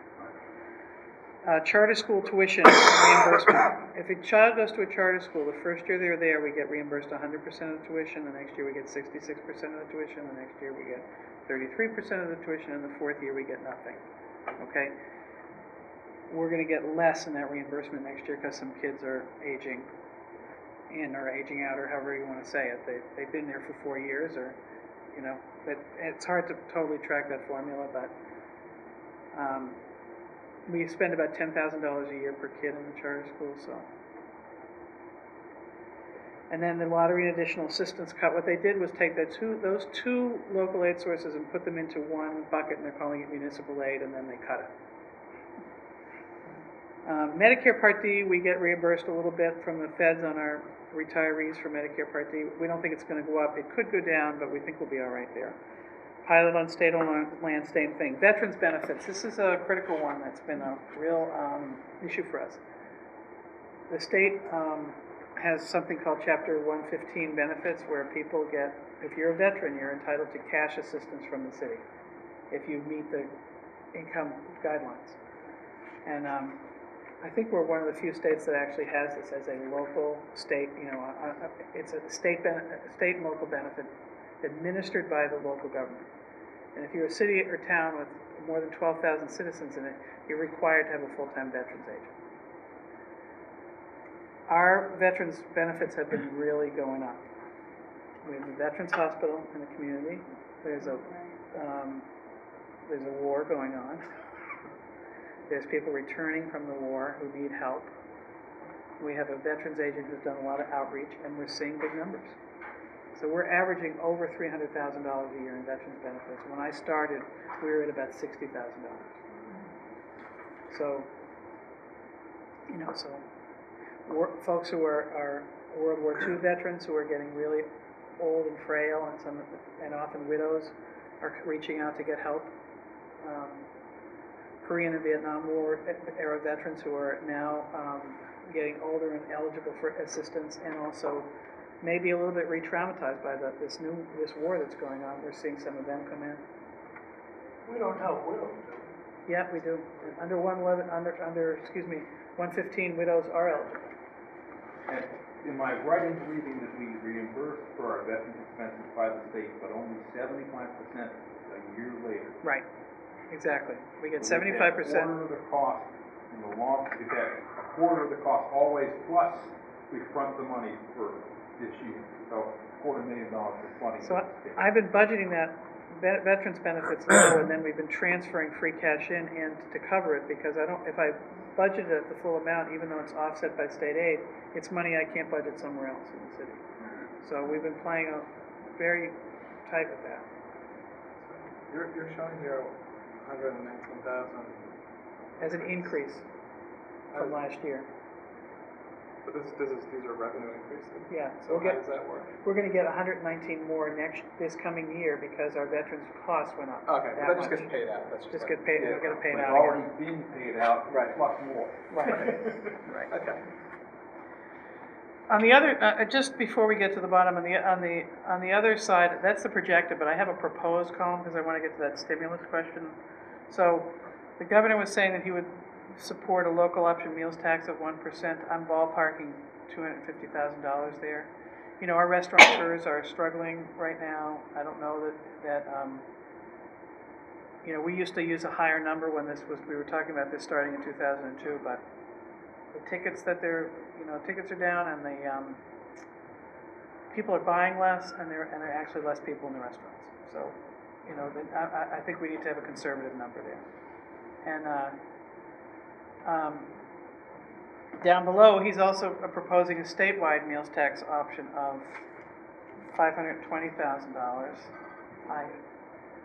Charter school tuition reimbursement. If a child goes to a charter school, the first year they're there, we get reimbursed 100% of the tuition. The next year we get 66% of the tuition. The next year we get 33% of the tuition, and the 4th year we get nothing. Okay? We're going to get less in that reimbursement next year because some kids are aging in or aging out, or however you want to say it. They've been there for 4 years, or, you know, but it's hard to totally track that formula, but we spend about $10,000 a year per kid in the charter school, so. And then the lottery and additional assistance cut, what they did was take those two local aid sources and put them into one bucket, and they're calling it municipal aid, and then they cut it. Medicare Part D, we get reimbursed a little bit from the feds on our retirees for Medicare Part D. We don't think it's going to go up. It could go down, but we think we'll be all right there. Pilot on state-owned land, same thing. Veterans benefits, this is a critical one that's been a real issue for us. The state has something called Chapter 115 benefits, where people get, if you're a veteran, you're entitled to cash assistance from the city if you meet the income guidelines. And I think we're one of the few states that actually has this as a local state, it's a state and local benefit administered by the local government. And if you're a city or town with more than 12,000 citizens in it, you're required to have a full-time veterans agent. Our veterans benefits have been really going up. We have a veterans hospital in the community. There's a war going on. There's people returning from the war who need help. We have a veterans agent who's done a lot of outreach, and we're seeing big numbers. So we're averaging over $300,000 a year in veterans benefits. When I started, we were at about $60,000. So, folks who are World War II veterans who are getting really old and frail, and often widows, are reaching out to get help. Korean and Vietnam War era veterans who are now getting older and eligible for assistance, and also maybe a little bit re-traumatized by this war that's going on. We're seeing some of them come in.
We don't help widows.
Yeah, we do. Under 115, widows are eligible.
And am I right in believing that we reimburse for our veterans expenses by the state, but only 75% a year later?
Right. Exactly. We get
So
75%.
a quarter of the cost in the long, we get a quarter of the cost always, plus we front the money for this year. So $250,000 for funding.
So I've been budgeting that veterans benefits low, and then we've been transferring free cash in and to cover it, because if I budget it at the full amount, even though it's offset by state aid, it's money I can't budget somewhere else in the city. So we've been playing very tight with that.
You're showing here 119,000.
As an increase from last year.
But these are revenue increases?
Yeah.
So how does that work?
We're going to get 119 more this coming year because our veterans costs went up.
Okay, but that just
much.
gets paid out. That's
Just
like,
get paid, we're going to pay it
It's
out
already
again.
been paid out,
Right.
plus more.
Right. Right.
Okay.
On the other, just before we get to the bottom, on the other side, that's the projected, but I have a proposed column because I want to get to that stimulus question. So the governor was saying that he would support a local option meals tax of 1%. I'm ballparking $250,000 there. You know, our restaurateurs are struggling right now. I don't know that you know, we used to use a higher number when we were talking about this starting in 2002, but the tickets that tickets are down, and the people are buying less, and there are actually less people in the restaurants. So, you know, I think we need to have a conservative number there. And down below, he's also proposing a statewide meals tax option of $520,000.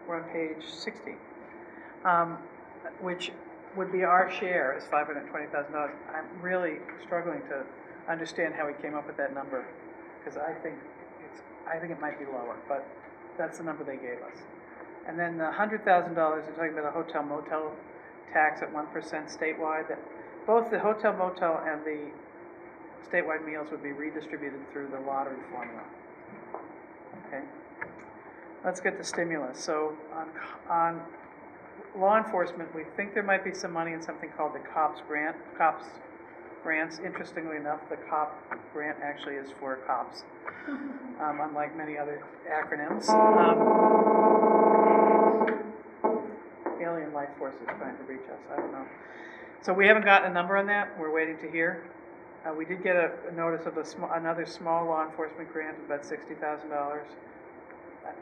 We're on page 60, which would be our share is $520,000. I'm really struggling to understand how he came up with that number, because I think it might be lower, but that's the number they gave us. And then the $100,000, they're talking about a hotel motel tax at 1% statewide. That both the hotel motel and the statewide meals would be redistributed through the lottery formula. Okay. Let's get to stimulus. So on law enforcement, we think there might be some money in something called the COPS grants. Interestingly enough, the COP grant actually is for cops, unlike many other acronyms. Alien life force is trying to reach us. I don't know. So we haven't gotten a number on that. We're waiting to hear. We did get a notice of another small law enforcement grant of about $60,000.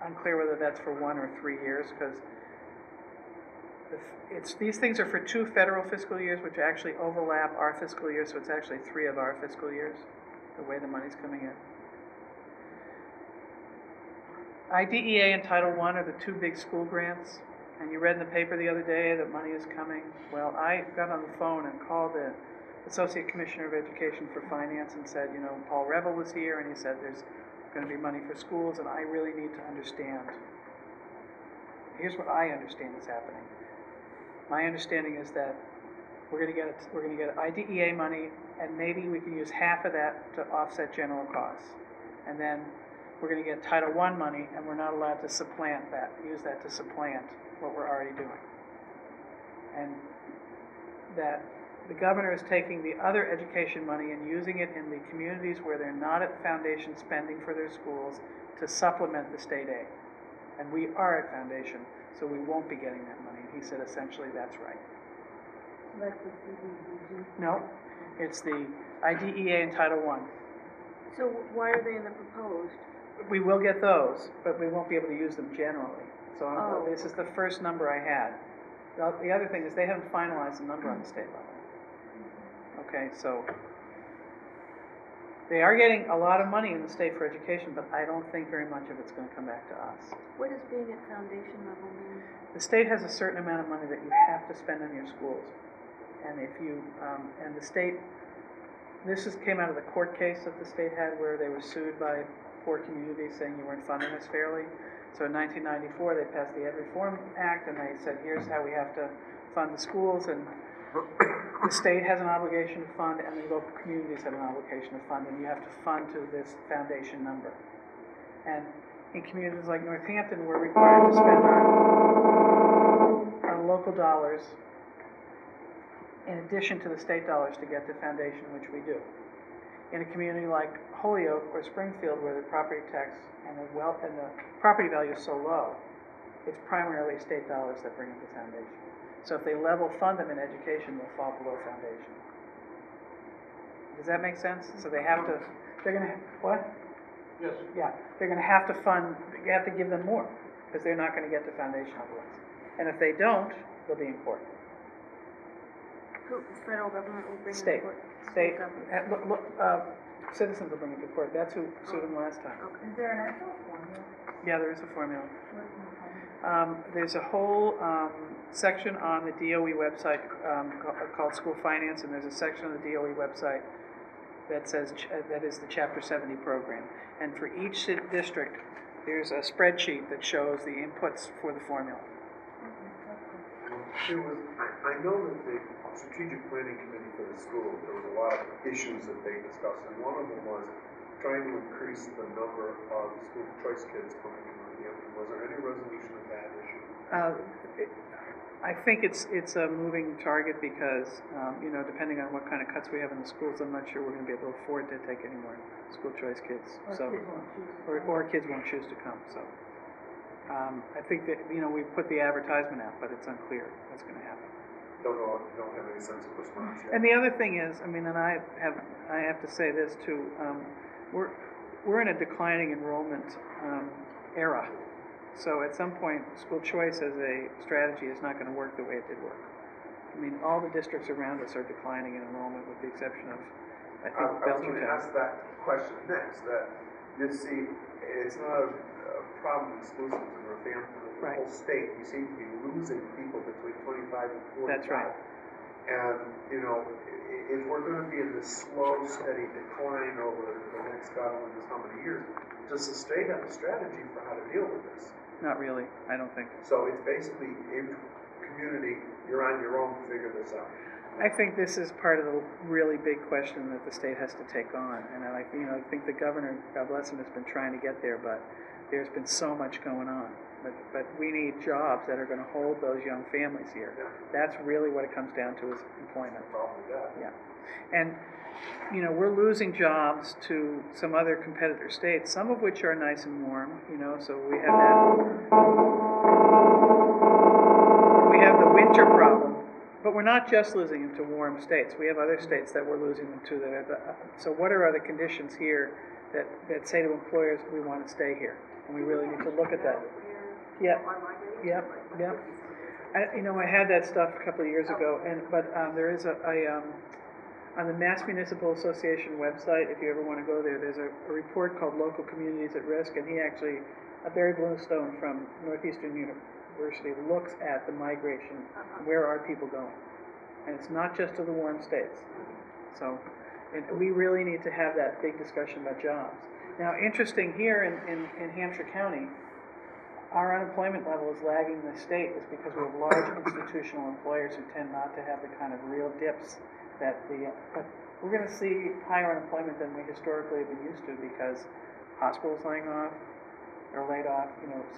Unclear whether that's for 1 or 3 years, because these things are for 2 federal fiscal years, which actually overlap our fiscal year, so it's actually 3 of our fiscal years, the way the money's coming in. IDEA and Title I are the 2 big school grants, and you read in the paper the other day that money is coming. Well, I got on the phone and called the Associate Commissioner of Education for Finance and said, you know, Paul Revel was here, and he said there's going to be money for schools, and I really need to understand. Here's what I understand is happening. My understanding is that we're going to get IDEA money, and maybe we can use half of that to offset general costs, and then we're going to get Title I money, and we're not allowed to use that to supplant what we're already doing. And that the governor is taking the other education money and using it in the communities where they're not at foundation spending for their schools to supplement the state aid. And we are at foundation, so we won't be getting that money. And he said essentially that's right.
So that's the CDBG?
No, it's the IDEA and Title I.
So why are they in the proposed?
We will get those, but we won't be able to use them generally. So this is the first number I had. The other thing is they haven't finalized the number on the state level. Okay, so they are getting a lot of money in the state for education, but I don't think very much of it's going to come back to us.
What does being at foundation level mean?
The state has a certain amount of money that you have to spend on your schools. And if you, and the state, this came out of the court case that the state had where they were sued by poor communities saying you weren't funding us fairly. So in 1994, they passed the Ed Reform Act, and they said, here's how we have to fund the schools, and the state has an obligation to fund, and the local communities have an obligation to fund, and you have to fund to this foundation number. And in communities like Northampton, we're required to spend our local dollars in addition to the state dollars to get the foundation, which we do. In a community like Holyoke or Springfield, where the property tax and the property value is so low, it's primarily state dollars that bring up the foundation. So if they level fund them in education, they'll fall below foundation. Does that make sense? So they have to, they're going to, what?
Yes.
Yeah, they're going to have to fund, you have to give them more, because they're not going to get to foundation otherwise. And if they don't, they'll be in court.
Who, the federal government will bring
State.
it to court?
State,
government.
citizens will bring it to court. That's who sued them last time.
Okay.
Is there an actual formula?
Yeah, there is a formula.
What's in the formula?
There's a whole section on the DOE website called School Finance, and there's a section on the DOE website that says that is the Chapter 70 program. And for each district, there's a spreadsheet that shows the inputs for the formula.
I know that they strategic planning committee for the school, there was a lot of issues that they discussed, and one of them was trying to increase the number of school choice kids coming to Northampton. Was there any resolution of that issue?
I think it's a moving target because, depending on what kind of cuts we have in the schools, I'm not sure we're going to be able to afford to take any more school choice kids. Or kids won't choose to come. So I think that, we put the advertisement out, but it's unclear what's going to happen.
Don't have any sense of response yet.
And the other thing is, and I have to say this too, we're in a declining enrollment era. So at some point, school choice as a strategy is not going to work the way it did work. All the districts around us are declining in enrollment, with the exception of, I think,
I was going to
Belchertown.
ask that question next. That you see, it's not a problem exclusive to Northampton. The
Right.
whole state, we seem to be losing people between 25 and 45.
That's right.
And if we're going to be in this slow, steady decline over the next God only knows how many years, does the state have a strategy for how to deal with this?
Not really, I don't think.
So it's basically in community, you're on your own to figure this out.
I think this is part of the really big question that the state has to take on. And I think the governor, God bless him, has been trying to get there, but there's been so much going on. But we need jobs that are going to hold those young families here.
Yeah.
That's really what it comes down to, is employment.
Probably that.
Yeah. And, we're losing jobs to some other competitor states, some of which are nice and warm, so we have the winter problem. But we're not just losing them to warm states. We have other states that we're losing them to. So what are the conditions here that say to employers, we want to stay here? And we really need to look at that. Yeah. I had that stuff a couple of years ago, but there is on the Mass Municipal Association website, if you ever want to go there, there's a report called Local Communities at Risk, and Barry Bluestone from Northeastern University looks at the migration, where are people going? And it's not just to the warm states. So we really need to have that big discussion about jobs. Now, interesting here in Hampshire County, our unemployment level is lagging the state, is because we have large institutional employers who tend not to have the kind of real dips but we're going to see higher unemployment than we historically have been used to, because hospitals laying off or laid off.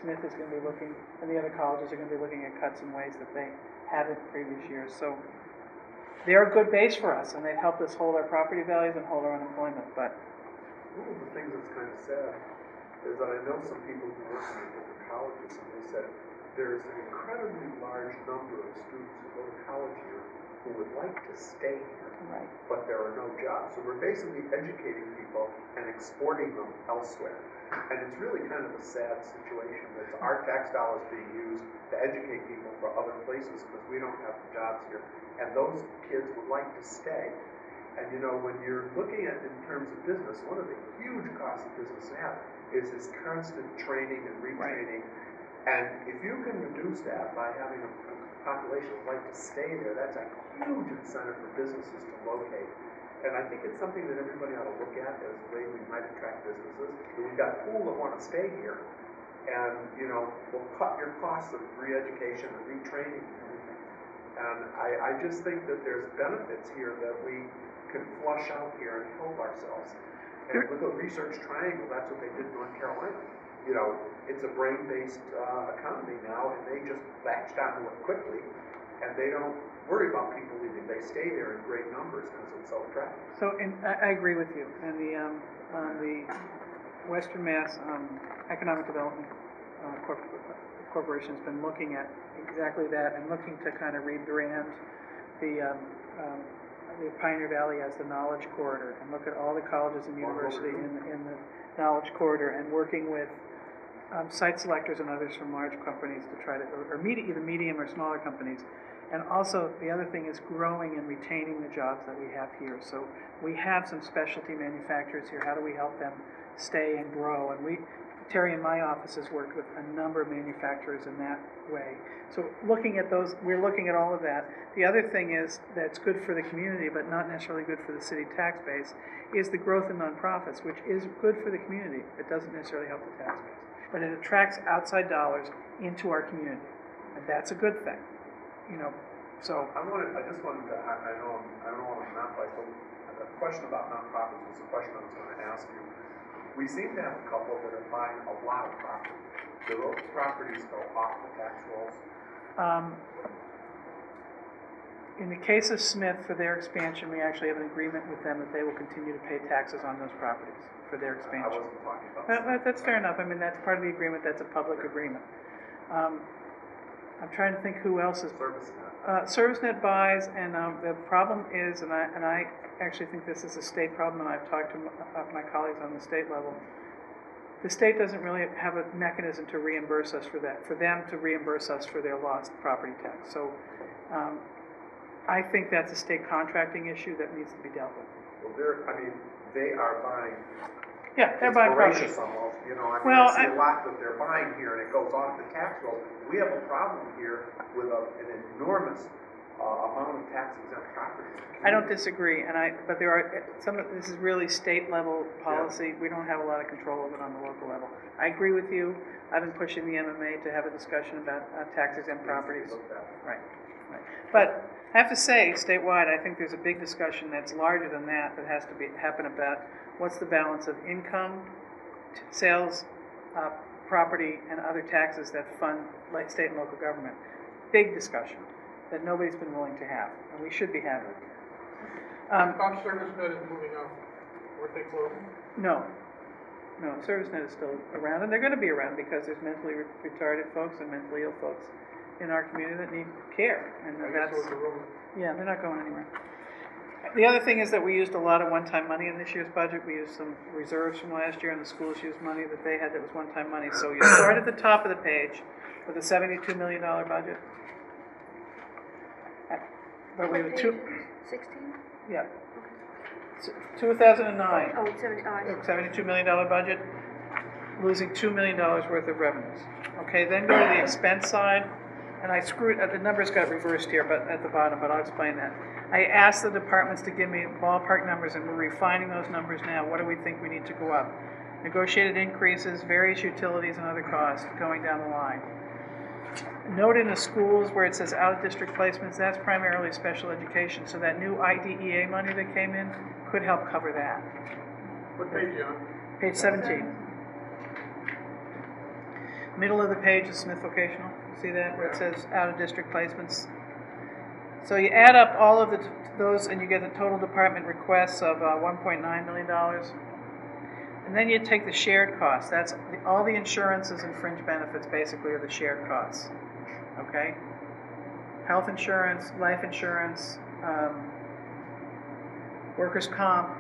Smith is going to be looking, and the other colleges are going to be looking at cuts in ways that they haven't in previous years. So they're a good base for us, and they've helped us hold our property values and hold our unemployment. But
one of the things that's kind of sad is that I know some people who work in different colleges, and they said there's an incredibly large number of students who go to college here who would like to stay here,
right.
But there are no jobs. So we're basically educating people and exporting them elsewhere. And it's really kind of a sad situation that our tax dollars being used to educate people for other places because we don't have the jobs here. And those kids would like to stay. And when you're looking at it in terms of business, one of the huge costs of business now is this constant training and retraining. Right. And if you can reduce that by having a population would like to stay there, that's a huge incentive for businesses to locate. And I think it's something that everybody ought to look at as a way we might attract businesses. We've got a pool that want to stay here, and we'll cut your costs of re-education and retraining and everything. And I just think that there's benefits here that we can flush out here and help ourselves. And look at Research Triangle, that's what they did in North Carolina. It's a brain-based economy now, and they just latched onto it quickly, and they don't worry about people leaving. They stay there in great numbers because it's so attractive.
So, and I agree with you. And the Western Mass Economic Development Corporation has been looking at exactly that, and looking to kind of rebrand the Pioneer Valley as the Knowledge Corridor, and look at all the colleges and universities in the Knowledge Corridor, and working with site selectors and others from large companies to try to, or either medium or smaller companies. And also, the other thing is growing and retaining the jobs that we have here. So we have some specialty manufacturers here. How do we help them stay and grow? And Terry in my office has worked with a number of manufacturers in that way. So looking at those, we're looking at all of that. The other thing is that's good for the community, but not necessarily good for the city tax base, is the growth in nonprofits, which is good for the community. It doesn't necessarily help the tax base. But it attracts outside dollars into our community, and that's a good thing. So,
I just wanted to, I know I'm not like, a question about nonprofits was a question I was gonna ask you. We seem to have a couple that are buying a lot of property. Do those properties go off the tax rolls?
in the case of Smith, for their expansion, we actually have an agreement with them that they will continue to pay taxes on those properties for their
I
expansion.
wasn't talking about.
That's fair enough. I mean, that's part of the agreement. That's a public agreement. I'm trying to think who else is.
ServiceNet.
ServiceNet buys, and the problem is, and I actually think this is a state problem, and I've talked to my colleagues on the state level. The state doesn't really have a mechanism to reimburse us for that, for them to reimburse us for their lost property tax. So I think that's a state contracting issue that needs to be dealt with.
Well, they are buying.
Yeah, they're buying property.
Voracious almost, I
Well,
see a lot that they're buying here, and it goes off the tax roll. We have a problem here with an enormous amount of tax exempt properties.
I don't disagree, but there are this is really state level policy. We don't have a lot of control of it on the local level. I agree with you. I've been pushing the MMA to have a discussion about tax exempt properties. Right. But I have to say, statewide, I think there's a big discussion that's larger than that has to happen about what's the balance of income, sales, property, and other taxes that fund state and local government. Big discussion that nobody's been willing to have, and we should be having.
Thought ServiceNet is moving up. Weren't they closing?
No, ServiceNet is still around, and they're going to be around because there's mentally retarded folks and mentally ill folks in our community that need care, and yeah, they're not going anywhere. The other thing is that we used a lot of one-time money in this year's budget. We used some reserves from last year, and the schools used money that they had that was one-time money. So you start at the top of the page with a $72 million budget. But we have
16?
Yeah. 2009.
Oh, it's
72 $72 million budget, losing $2 million worth of revenues. Okay, then go to the expense side, and I screwed, the numbers got reversed here, but at the bottom, but I'll explain that. I asked the departments to give me ballpark numbers, and we're refining those numbers now. What do we think we need to go up? Negotiated increases, various utilities and other costs going down the line. Note in the schools where it says out-of-district placements, that's primarily special education, so that new IDEA money that came in could help cover that.
What page are you on?
Page 17. Middle of the page is Smith Vocational. See that, where it says out-of-district placements? So you add up all of those, and you get the total department requests of $1.9 million. And then you take the shared costs. That's all the insurances and fringe benefits basically are the shared costs. Okay? Health insurance, life insurance, workers' comp,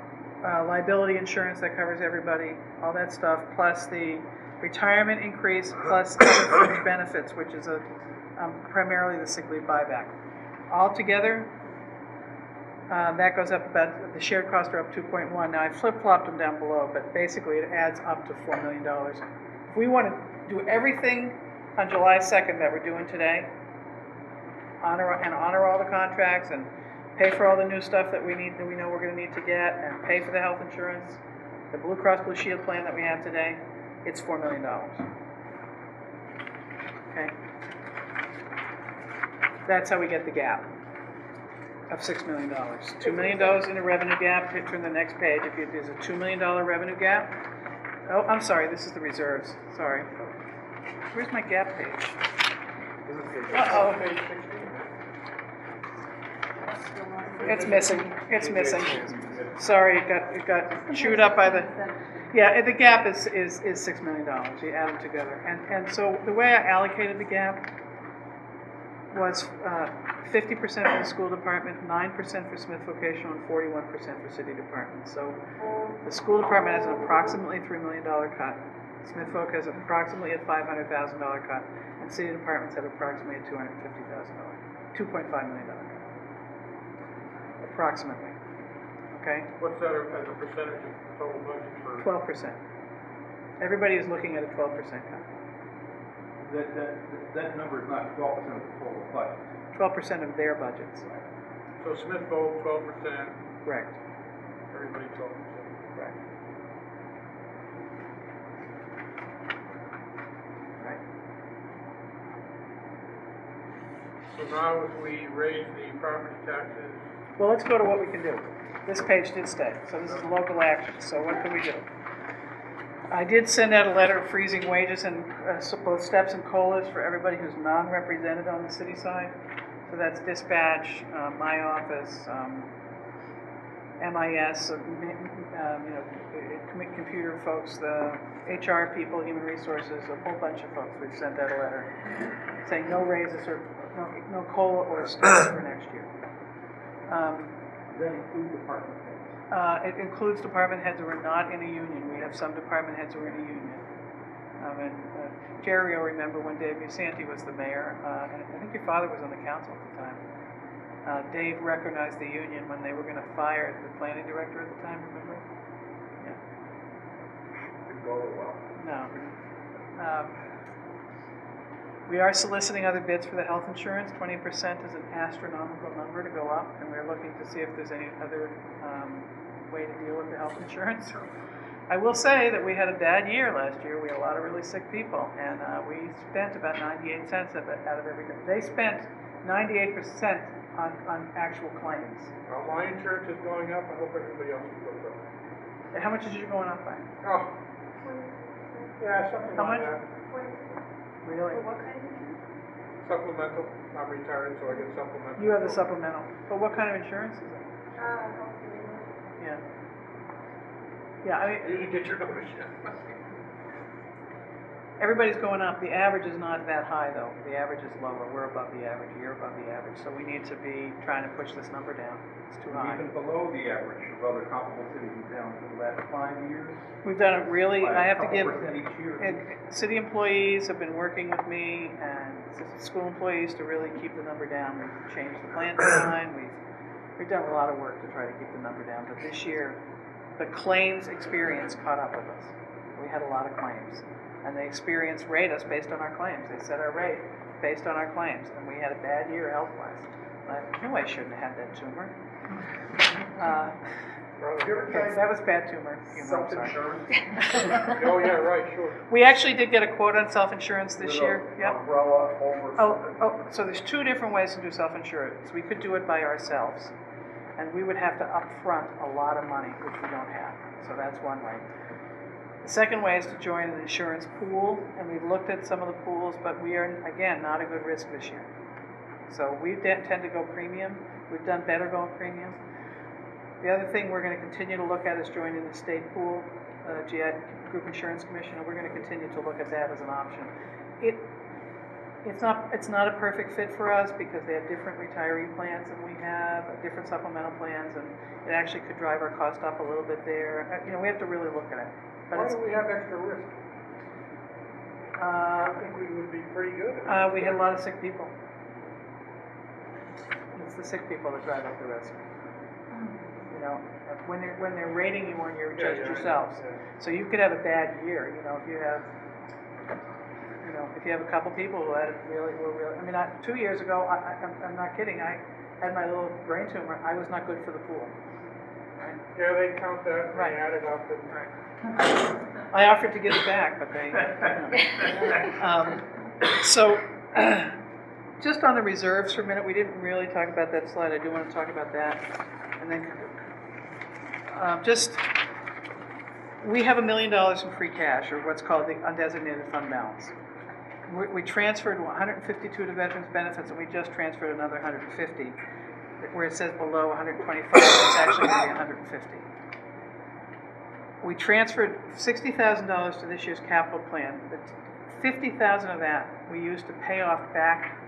liability insurance that covers everybody, all that stuff, plus the retirement increase, plus other fringe benefits, which is primarily the sick leave buyback. Altogether, that goes up about, the shared costs are up 2.1. Now I flip-flopped them down below, but basically it adds up to $4 million. If we want to do everything on July 2nd that we're doing today, honor all the contracts and pay for all the new stuff that we know we're going to need to get, and pay for the health insurance, the Blue Cross Blue Shield plan that we have today, it's $4 million. Okay? That's how we get the gap of $6 million. $2 million in a revenue gap. Turn the next page. If there's a $2 million revenue gap. Oh, I'm sorry. This is the reserves. Sorry. Where's my gap page? Uh-oh. It's missing. It's missing. Sorry, it got chewed up by the. Yeah, the gap is $6 million. You add them together, and so the way I allocated the gap was 50% for the school department, 9% for Smith Vocational, and 41% for city department. So the school department has an approximately $3 million cut. Smith Voc has approximately a $500,000 cut, and city departments have approximately a $2.5 million cut. Approximately. Okay?
What's that as a percentage of total budget for?
12%. Everybody is looking at a 12% cut.
That number is not 12% of the total budget.
12% of their budgets.
So Smith Voc 12%.
Correct.
Everybody 12%.
Correct. Right.
So now if we raise the property taxes,
Well, let's go to what we can do. This page did stay, so this is local action, so what can we do? I did send out a letter freezing wages and both steps and COLAs for everybody who's non-represented on the city side. So that's dispatch, my office, MIS, computer folks, the HR people, human resources, a whole bunch of folks. We've sent out a letter saying no raises or no COLA or steps for next year.
Does that include department heads?
It includes department heads who are not in a union. We have some department heads who are in a union. And Jerry will remember when Dave Musanti was the mayor, and I think your father was on the council at the time. Dave recognized the union when they were going to fire the planning director at the time, remember? Yeah.
Didn't go over well.
No. We are soliciting other bids for the health insurance. 20% is an astronomical number to go up, and we're looking to see if there's any other way to deal with the health insurance. I will say that we had a bad year last year. We had a lot of really sick people, and we spent about 98 cents of it out of every day. They spent 98% on actual claims.
my insurance is going up, I hope everybody else goes up.
How much is you going up by?
Oh, yeah, something
How
like
much?
that.
Really?
What kind of insurance?
Supplemental, I'm retired, so I get supplemental.
You have the supplemental. But what kind of insurance is it? Yeah. Yeah, I mean,
You didn't get your notice yet.
everybody's going up. The average is not that high, though. The average is lower. We're above the average. You're above the average. So we need to be trying to push this number down. It's too high.
Even below the average of other comparable cities and towns for the last 5 years.
We've done it really,
By
I
a
have to
couple
give,
percent each year.
city employees have been working with me and school employees to really keep the number down. We've changed the plan design. We've done a lot of work to try to keep the number down. But this year, the claims experience caught up with us. We had a lot of claims. And the experience rate us based on our claims. They set our rate based on our claims. And we had a bad year health-wise. I knew I shouldn't have had that tumor. That was bad tumor.
Self-insurance?
Oh, yeah, right, sure.
We actually did get a quote on self-insurance this year. Yep.
Umbrella over.
Oh, so there's two different ways to do self-insurance. We could do it by ourselves, and we would have to upfront a lot of money, which we don't have. So that's one way. The second way is to join an insurance pool, and we've looked at some of the pools, but we are, again, not a good risk this year. So we tend to go premium. We've done better going premium. The other thing we're going to continue to look at is joining the state pool, GI Group Insurance Commission, and we're going to continue to look at that as an option. It's not a perfect fit for us because they have different retiree plans than we have, different supplemental plans, and it actually could drive our cost up a little bit there. We have to really look at it. But
Why do we have extra risk? I think we would be pretty good.
We had a lot of sick people. It's the sick people that drive up the risk. When they're rating you on your just yourselves.
Yeah.
So you could have a bad year. If you have a couple people who had were really. 2 years ago, I'm not kidding. I had my little brain tumor. I was not good for the pool. Right?
Yeah, they count that, and
Right.
they add it up, and
I offered to give it back, but they. So, just on the reserves for a minute, we didn't really talk about that slide. I do want to talk about that, and then we have $1 million in free cash, or what's called the undesignated fund balance. We transferred 152 to veterans benefits, and we just transferred another 150. Where it says below 125, it's actually going to be 150. We transferred $60,000 to this year's capital plan. $50,000 of that we used to pay off back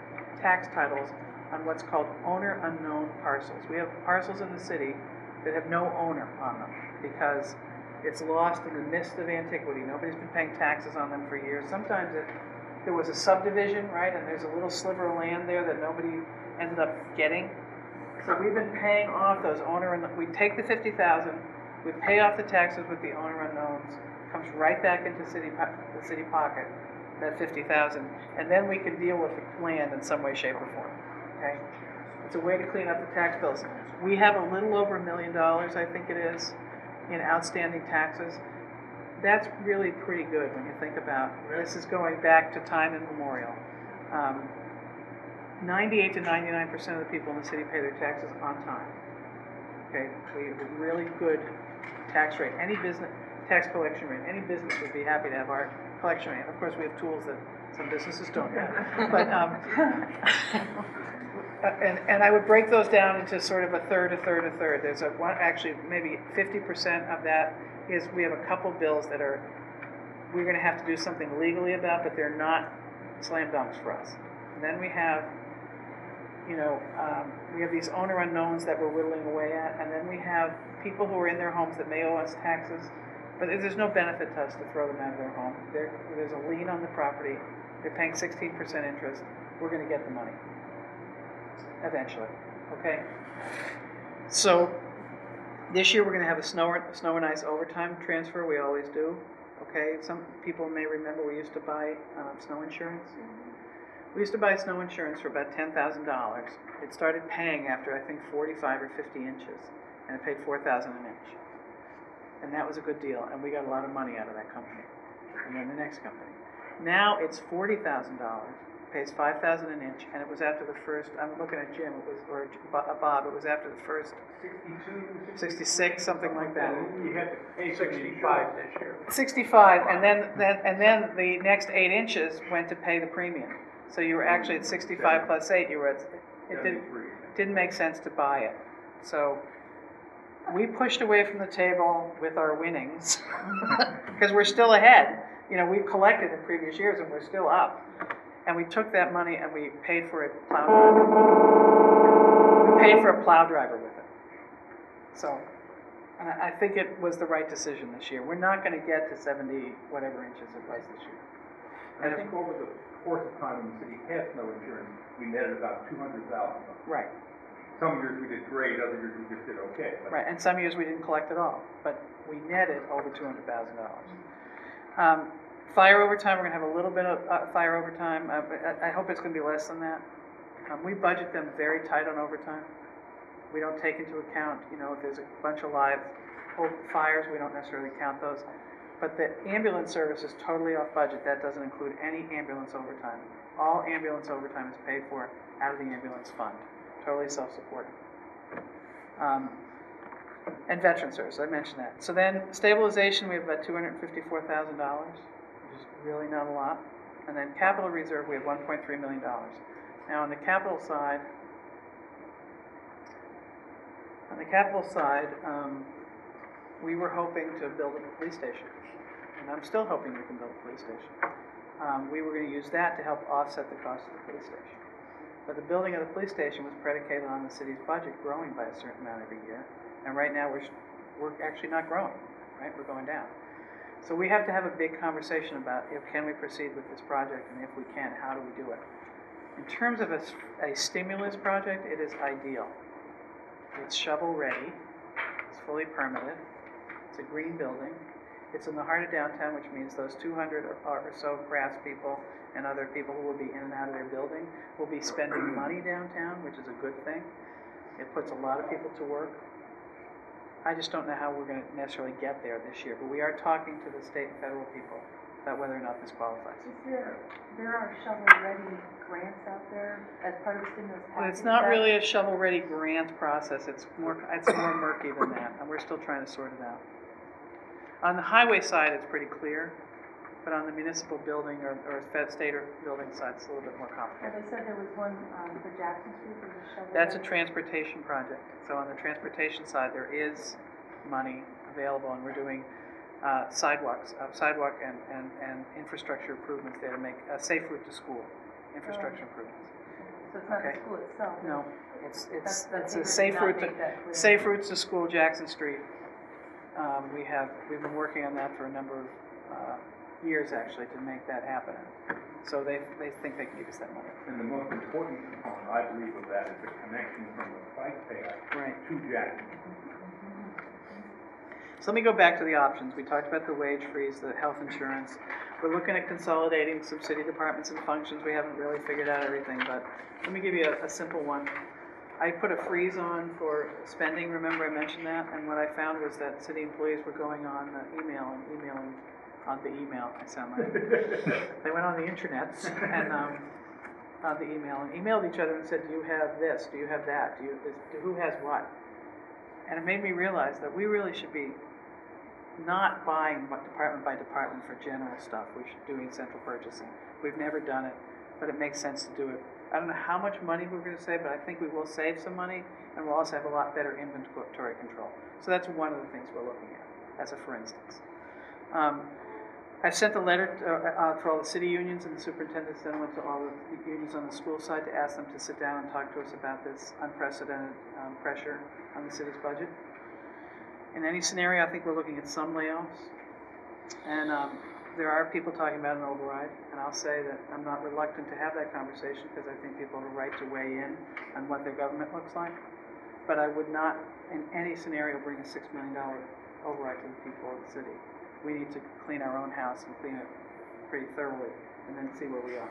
tax titles on what's called owner unknown parcels. We have parcels in the city that have no owner on them because it's lost in the mist of antiquity. Nobody's been paying taxes on them for years. Sometimes there was a subdivision, right, and there's a little sliver of land there that nobody ended up getting. So we've been paying off those owner and we take the $50,000, we pay off the taxes with the owner unknowns, comes right back into the city pocket, that $50,000, and then we can deal with the land in some way, shape, or form. Okay, it's a way to clean up the tax bills. We have a little over $1 million, I think it is, in outstanding taxes. That's really pretty good when you think about this is going back to time immemorial. 98 to 99% of the people in the city pay their taxes on time. Okay, we have a really good tax rate. Any business, tax collection rate, any business would be happy to have our collection rate. Of course, we have tools that some businesses don't have. But, and I would break those down into sort of a third. There's a one, actually, maybe 50% of that is we have a couple bills that we're gonna have to do something legally about, but they're not slam dunks for us. And then we have, we have these owner unknowns that we're whittling away at, and then we have people who are in their homes that may owe us taxes, but there's no benefit to us to throw them out of their home. There's a lien on the property, they're paying 16% interest, we're gonna get the money, eventually, okay? So, this year we're gonna have a snow and ice overtime transfer, we always do, okay? Some people may remember we used to buy snow insurance. We used to buy snow insurance for about $10,000. It started paying after, I think, 45 or 50 inches, and it paid $4,000 an inch. And that was a good deal, and we got a lot of money out of that company. And then the next company. Now it's $40,000, pays $5,000 an inch, and it was after the first, I'm looking at Jim, or Bob, it was after the first 66, something like that.
You had to pay
65 this year.
65, and then the next 8 inches went to pay the premium. So you were actually at 65 plus 8, you were at, it didn't make sense to buy it. So we pushed away from the table with our winnings, because we're still ahead. We've collected in previous years and we're still up. And we took that money and we paid for a plow driver. We paid for a plow driver with it. So, and I think it was the right decision this year. We're not going to get to 70 whatever inches it was this year.
And I think over the course of time when the city had snow insurance, we netted about $200,000.
Right.
Some years we did great, other years we just did okay.
Right, and some years we didn't collect at all, but we netted over $200,000. Fire overtime, we're going to have a little bit of fire overtime. I hope it's going to be less than that. We budget them very tight on overtime. We don't take into account, if there's a bunch of live fires, we don't necessarily count those. But the ambulance service is totally off budget. That doesn't include any ambulance overtime. All ambulance overtime is paid for out of the ambulance fund. Totally self-supporting. And veteran service, I mentioned that. So then stabilization, we have about $254,000, which is really not a lot. And then capital reserve, we have $1.3 million. Now on the capital side, we were hoping to build a police station. And I'm still hoping we can build a police station. We were going to use that to help offset the cost of the police station. But the building of the police station was predicated on the city's budget growing by a certain amount every year. And right now we're actually not growing, right? We're going down. So we have to have a big conversation about can we proceed with this project, and if we can, how do we do it? In terms of a stimulus project, it is ideal. It's shovel ready, it's fully permitted, it's a green building, it's in the heart of downtown, which means those 200 or so craftspeople and other people who will be in and out of their building will be spending money downtown, which is a good thing. It puts a lot of people to work. I just don't know how we're going to necessarily get there this year, but we are talking to the state and federal people about whether or not this qualifies.
There are shovel-ready grants out there as part of the stimulus package?
It's not really a shovel-ready grant process. It's more murky than that, and we're still trying to sort it out. On the highway side, it's pretty clear, but on the municipal building or state or building side, it's a little bit more complicated.
They said there was one for Jackson Street, there was a shovel.
That's a transportation project. So on the transportation side, there is money available, and we're doing sidewalk and infrastructure improvements there to make a safe route to school, infrastructure improvements.
So it's not the school itself?
No, it's a
safe
routes to school, Jackson Street. We've been working on that for a number of years actually to make that happen. So they think they can give us that money.
And the most important component, I believe, of that is the connection from the bike path to Jackson.
So let me go back to the options. We talked about the wage freeze, the health insurance. We're looking at consolidating some city departments and functions. We haven't really figured out everything, but let me give you a simple one. I put a freeze on for spending, remember I mentioned that? And what I found was that city employees were going on emailing on the email, I sound like. They went on the intranets, on the email and emailed each other and said, do you have this, do you have that, who has what? And it made me realize that we really should be not buying department by department for general stuff. We should be doing central purchasing. We've never done it, but it makes sense to do it. I don't know how much money we're going to save, but I think we will save some money, and we'll also have a lot better inventory control. So that's one of the things we're looking at, as a for instance. I sent a letter for all the city unions and the superintendents, then went to all the unions on the school side to ask them to sit down and talk to us about this unprecedented pressure on the city's budget. In any scenario, I think we're looking at some layoffs, and there are people talking about an override, and I'll say that I'm not reluctant to have that conversation because I think people have a right to weigh in on what their government looks like, but I would not, in any scenario, bring a $6 million override to the people of the city. We need to clean our own house and clean it pretty thoroughly, and then see where we are.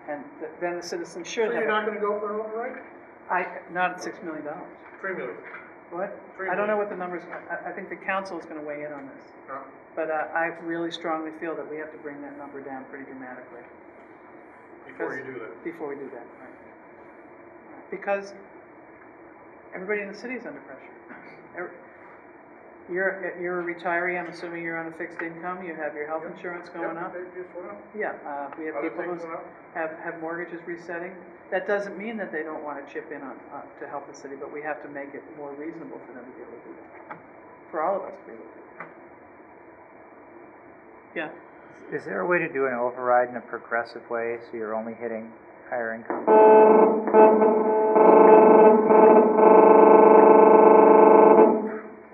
And then the citizens should
So
have.
you're not gonna go for an override?
Not at $6 million.
$3 million.
What? I don't know what the numbers are. I think the council is going to weigh in on this.
No.
But I really strongly feel that we have to bring that number down pretty dramatically.
Before you do that.
Before we do that, right. Because everybody in the city is under pressure. You're a retiree, I'm assuming you're on a fixed income, you have your health insurance going up.
They just went up.
Yeah, we have
Other
people
things
who
went up.
have mortgages resetting. That doesn't mean that they don't want to chip in on to help the city, but we have to make it more reasonable for them to be able to do that. For all of us to be able to do that. Yeah.
Is there a way to do an override in a progressive way so you're only hitting higher income?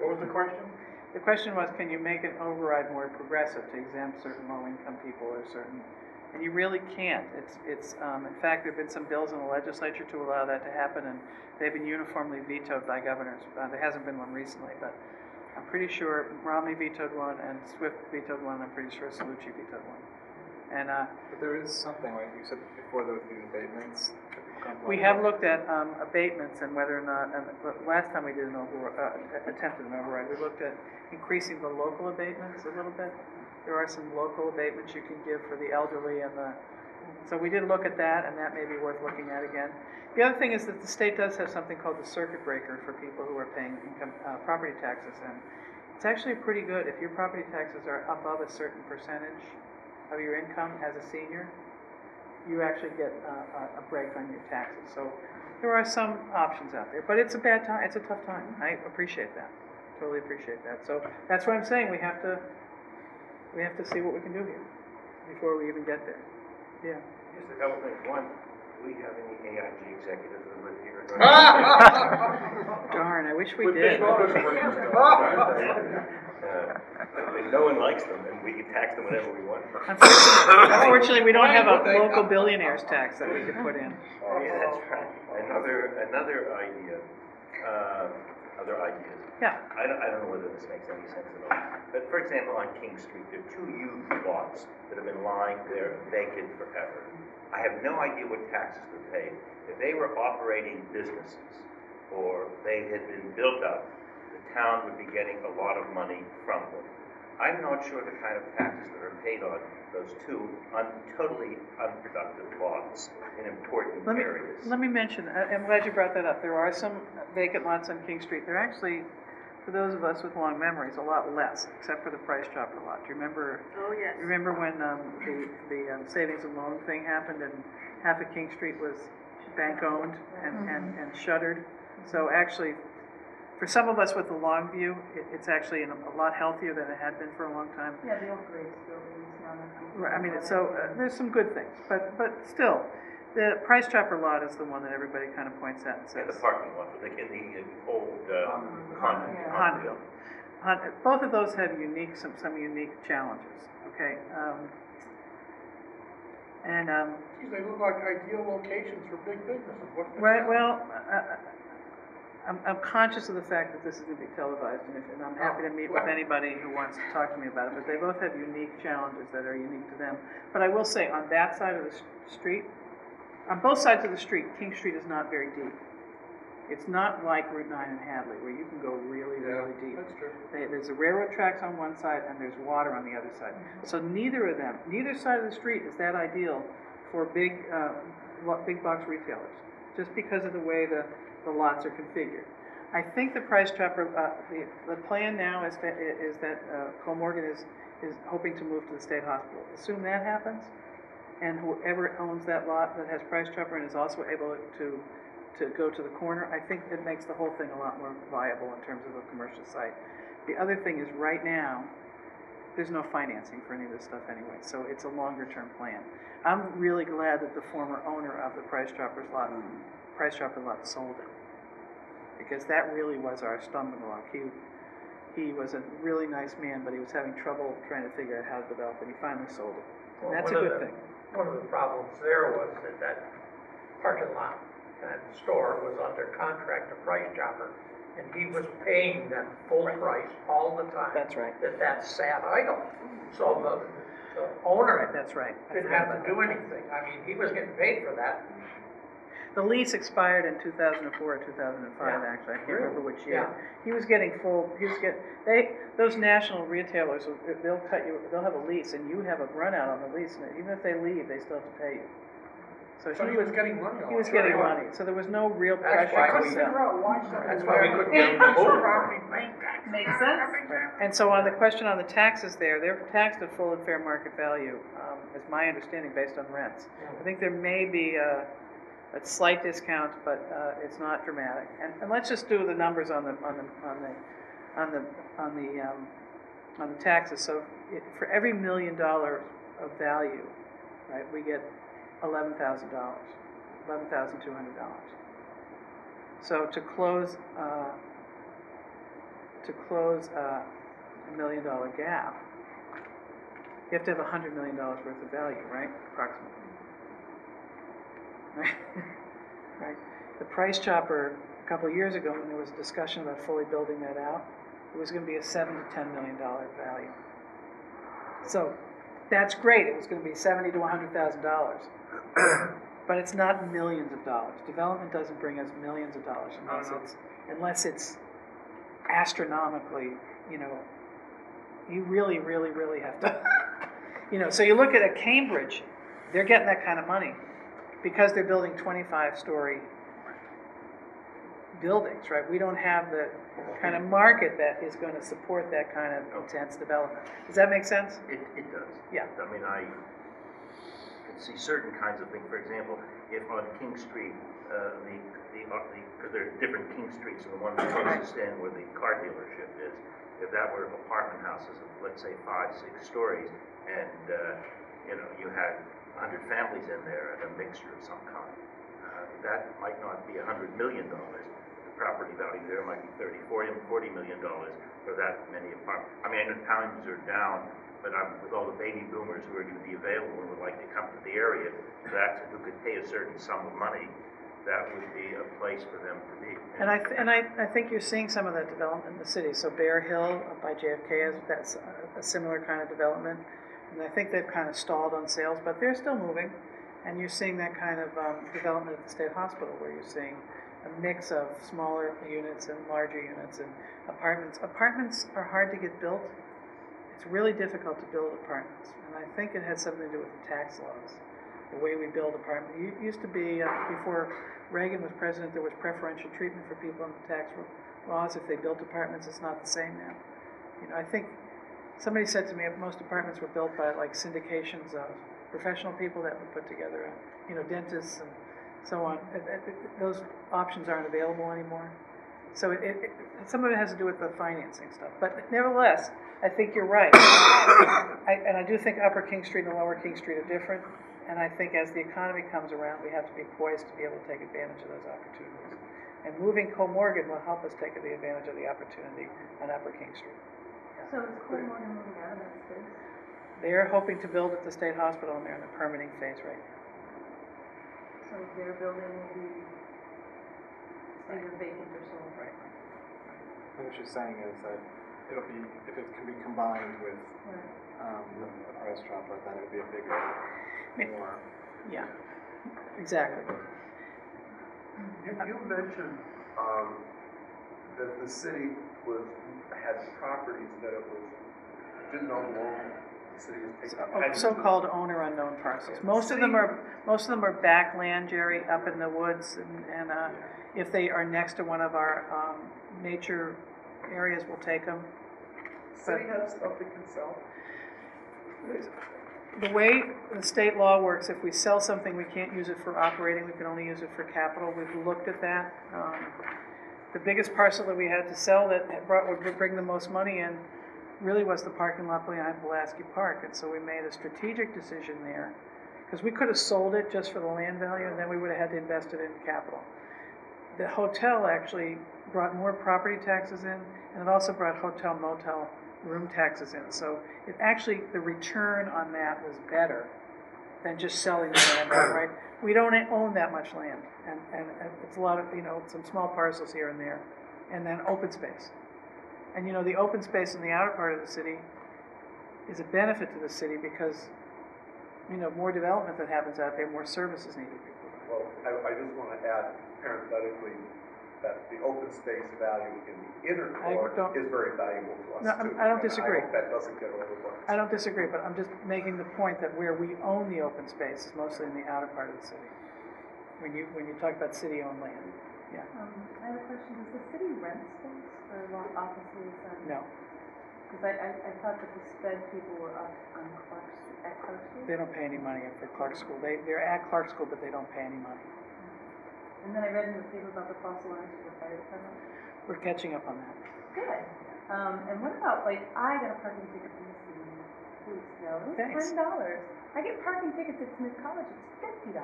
What was the question?
The question was, can you make an override more progressive to exempt certain low-income people or certain, and you really can't. It's in fact, there have been some bills in the legislature to allow that to happen, and they've been uniformly vetoed by governors. There hasn't been one recently, but I'm pretty sure Romney vetoed one, and Swift vetoed one, and I'm pretty sure Salucci vetoed one. And
But there is something, like you said before, there was the abatements.
we have looked at abatements and whether or not, and last time we did attempted an override, we looked at increasing the local abatements a little bit. There are some local abatements you can give for the elderly and so we did look at that, and that may be worth looking at again. The other thing is that the state does have something called the circuit breaker for people who are paying income, property taxes, and it's actually pretty good. If your property taxes are above a certain percentage of your income as a senior, you actually get a break on your taxes. So there are some options out there, but it's a bad time. It's a tough time. I appreciate that. Totally appreciate that. So that's what I'm saying. We have to see what we can do here before we even get there. Yeah.
Just a couple things. One, do we have any AIG executives that live here?
Darn, I wish we
With
did.
big bonus for you.
No one likes them, and we can tax them whenever we want.
Unfortunately, we don't have a local billionaires tax that we could put in.
Oh, yeah, that's right. Another idea, other ideas.
Yeah.
I don't know whether this makes any sense at all. But for example, on King Street, there are 2 huge lots that have been lying there vacant forever. I have no idea what taxes they're paid. If they were operating businesses or they had been built up, the town would be getting a lot of money from them. I'm not sure the kind of taxes that are paid on those 2 totally unproductive lots in important areas.
Let me mention, I'm glad you brought that up. There are some vacant lots on King Street. They're actually, for those of us with long memories, a lot less, except for the Price Chopper lot. Do you remember?
Oh, yes.
Remember when the savings and loan thing happened and half of King Street was bank-owned and shuttered? So actually, for some of us with the long view, it's actually a lot healthier than it had been for a long time.
Yeah, the old grades buildings now.
Right, I mean, so there's some good things, but still, the Price Chopper lot is the one that everybody kind of points at and says.
In the parking lot, in the old Honda building.
Both of those have some unique challenges. Okay,
Geez, they look like ideal locations for big businesses. What's the
right.
challenge?
Well, I'm conscious of the fact that this is going to be televised, and I'm happy to meet with anybody who wants to talk to me about it, but they both have unique challenges that are unique to them. But I will say, on that side of the street, on both sides of the street, King Street is not very deep. It's not like Route 9 in Hadley, where you can go really, really deep.
That's true.
There's the railroad tracks on one side, and there's water on the other side. So neither side of the street is that ideal for big box retailers, just because of the way the lots are configured. I think the price chopper, the plan now is that Colmorgan is hoping to move to the state hospital. Assume that happens, and whoever owns that lot that has price chopper and is also able to go to the corner, I think it makes the whole thing a lot more viable in terms of a commercial site. The other thing is, right now, there's no financing for any of this stuff anyway, so it's a longer-term plan. I'm really glad that the former owner of the price chopper lot sold it, because that really was our stumbling block. He was a really nice man, but he was having trouble trying to figure out how to develop it. He finally sold it. And that's a good thing.
One of the problems there was that parking lot and store was under contract to Price Chopper, and he was paying them full price all the time.
That's right.
That sat idle. So the owner
Right, that's right.
didn't have to do anything. I mean, he was getting paid for that.
The lease expired in 2004 or 2005, actually. I can't remember which year.
Yeah.
He was getting those national retailers, they'll have a lease, and you have a run out on the lease, and even if they leave, they still have to pay you.
So he was getting money.
He was getting money, so there was no real
That's
pressure
why
to sell.
That's why we couldn't get him to move.
Makes sense.
And so on the question on the taxes there, they're taxed at full and fair market value, is my understanding, based on rents. I think there may be a slight discount, but it's not dramatic. And let's just do the numbers on the taxes. So for every $1 million of value, right, we get $11,000, $11,200. So to close $1 million gap, you have to have $100 million worth of value, right? Approximately. Right? Right. The price chopper, a couple of years ago, when there was a discussion about fully building that out, it was going to be a $7 to $10 million value. So that's great. It was going to be $70,000 to $100,000, but it's not millions of dollars. Development doesn't bring us millions of dollars unless it's astronomically. You really, really, really have to. So you look at a Cambridge, they're getting that kind of money because they're building 25-story buildings, right? We don't have the kind of market that is going to support that kind of intense development. Does that make sense?
It does.
Yeah.
I mean, I can see certain kinds of things. For example, if on King Street, because there are different King Streets, and the one closest in where the car dealership is, if that were apartment houses of, let's say, 5, 6 stories, and you had 100 families in there and a mixture of some kind, that might not be $100 million. The property value there might be $30, $40 million for that many apartments. I mean, I know times are down, but with all the baby boomers who are going to be available and would like to come to the area, who could pay a certain sum of money, that would be a place for them to be.
And I think you're seeing some of that development in the city. So Bear Hill by JFK that's a similar kind of development, and I think they've kind of stalled on sales, but they're still moving. And you're seeing that kind of development at the state hospital, where you're seeing a mix of smaller units and larger units and apartments. Apartments are hard to get built. It's really difficult to build apartments, and I think it has something to do with the tax laws, the way we build apartments. It used to be, before Reagan was president, there was preferential treatment for people in the tax laws. If they built apartments, it's not the same now. I think somebody said to me most apartments were built by like syndications of professional people that would put together, dentists and so on. Those options aren't available anymore. So some of it has to do with the financing stuff. But nevertheless, I think you're right. And I do think Upper King Street and Lower King Street are different. And I think as the economy comes around, we have to be poised to be able to take advantage of those opportunities. And moving Colmorgan will help us take advantage of the opportunity on Upper King Street.
So is Colmorgan moving out of that space?
They're hoping to build at the state hospital, and they're in the permitting phase right now.
So their building will be either vacant or sold?
Right.
What she's saying is that it'll be, if it can be combined with the price chopper, then it'll be a bigger, more.
Yeah, exactly.
You mentioned that the city had properties that it didn't own long the city is taking.
So-called owner unknown parcels. Most of them are back land, Jerry, up in the woods, and if they are next to one of our nature areas, we'll take them.
City has stuff they can sell.
The way the state law works, if we sell something, we can't use it for operating, we can only use it for capital. We've looked at that. The biggest parcel that we had to sell that would bring the most money in really was the parking lot behind Pulaski Park, and so we made a strategic decision there, because we could have sold it just for the land value, and then we would have had to invest it in capital. The hotel actually brought more property taxes in, and it also brought hotel motel room taxes in, so it actually, the return on that was better than just selling the land outright. We don't own that much land, and it's a lot of, some small parcels here and there, and then open space. And the open space in the outer part of the city is a benefit to the city because, more development that happens out there, more services need to be provided.
Well, I just want to add parenthetically that the open space value in the inner core is very valuable to us too.
I don't disagree.
I hope that doesn't get overlooked.
I don't disagree, but I'm just making the point that where we own the open space is mostly in the outer part of the city. When you talk about city-owned land, yeah.
I have a question. Does the city rent space for offices?
No.
Because I thought that the sped people were up on Clark Street, at Clark Street.
They don't pay any money for Clark School. They're at Clark School, but they don't pay any money.
And then I read in the paper about the false alarms for the fire department.
We're catching up on that.
Good. And what about, I got a parking ticket from the city 2 weeks ago. It was $10. I get parking tickets at Smith College, it's $50.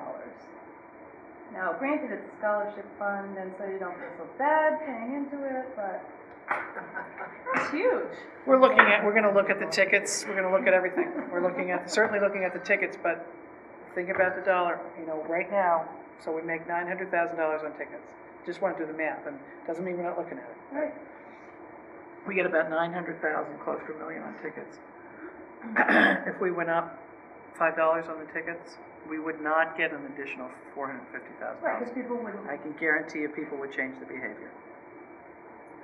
Now, granted, it's a scholarship fund, and so you don't feel so bad paying into it, but that's huge.
We're going to look at the tickets. We're going to look at everything. We're certainly looking at the tickets, but think about the dollar. Right now, so we make $900,000 on tickets. Just want to do the math, and doesn't mean we're not looking at it.
Right.
We get about 900,000, close to $1 million on tickets. If we went up $5 on the tickets, we would not get an additional $450,000.
Right, because people wouldn't.
I can guarantee you people would change the behavior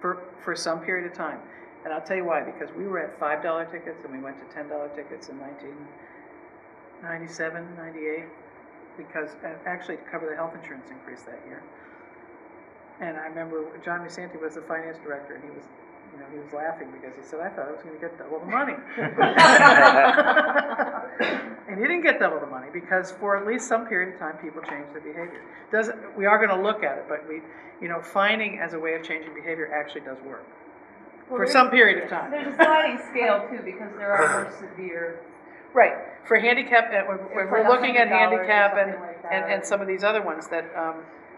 for some period of time. And I'll tell you why, because we were at $5 tickets and we went to $10 tickets in 1997, 98, because actually to cover the health insurance increase that year. And I remember John Musanti was the finance director, and he was laughing because he said, I thought I was going to get double the money. And he didn't get double the money because for at least some period of time, people changed their behavior. We are going to look at it, but finding as a way of changing behavior actually does work.
Well,
for some period of time.
There's a sliding scale too, because there are more severe.
Right. For handicap, when we're looking at handicap and some of these other ones that,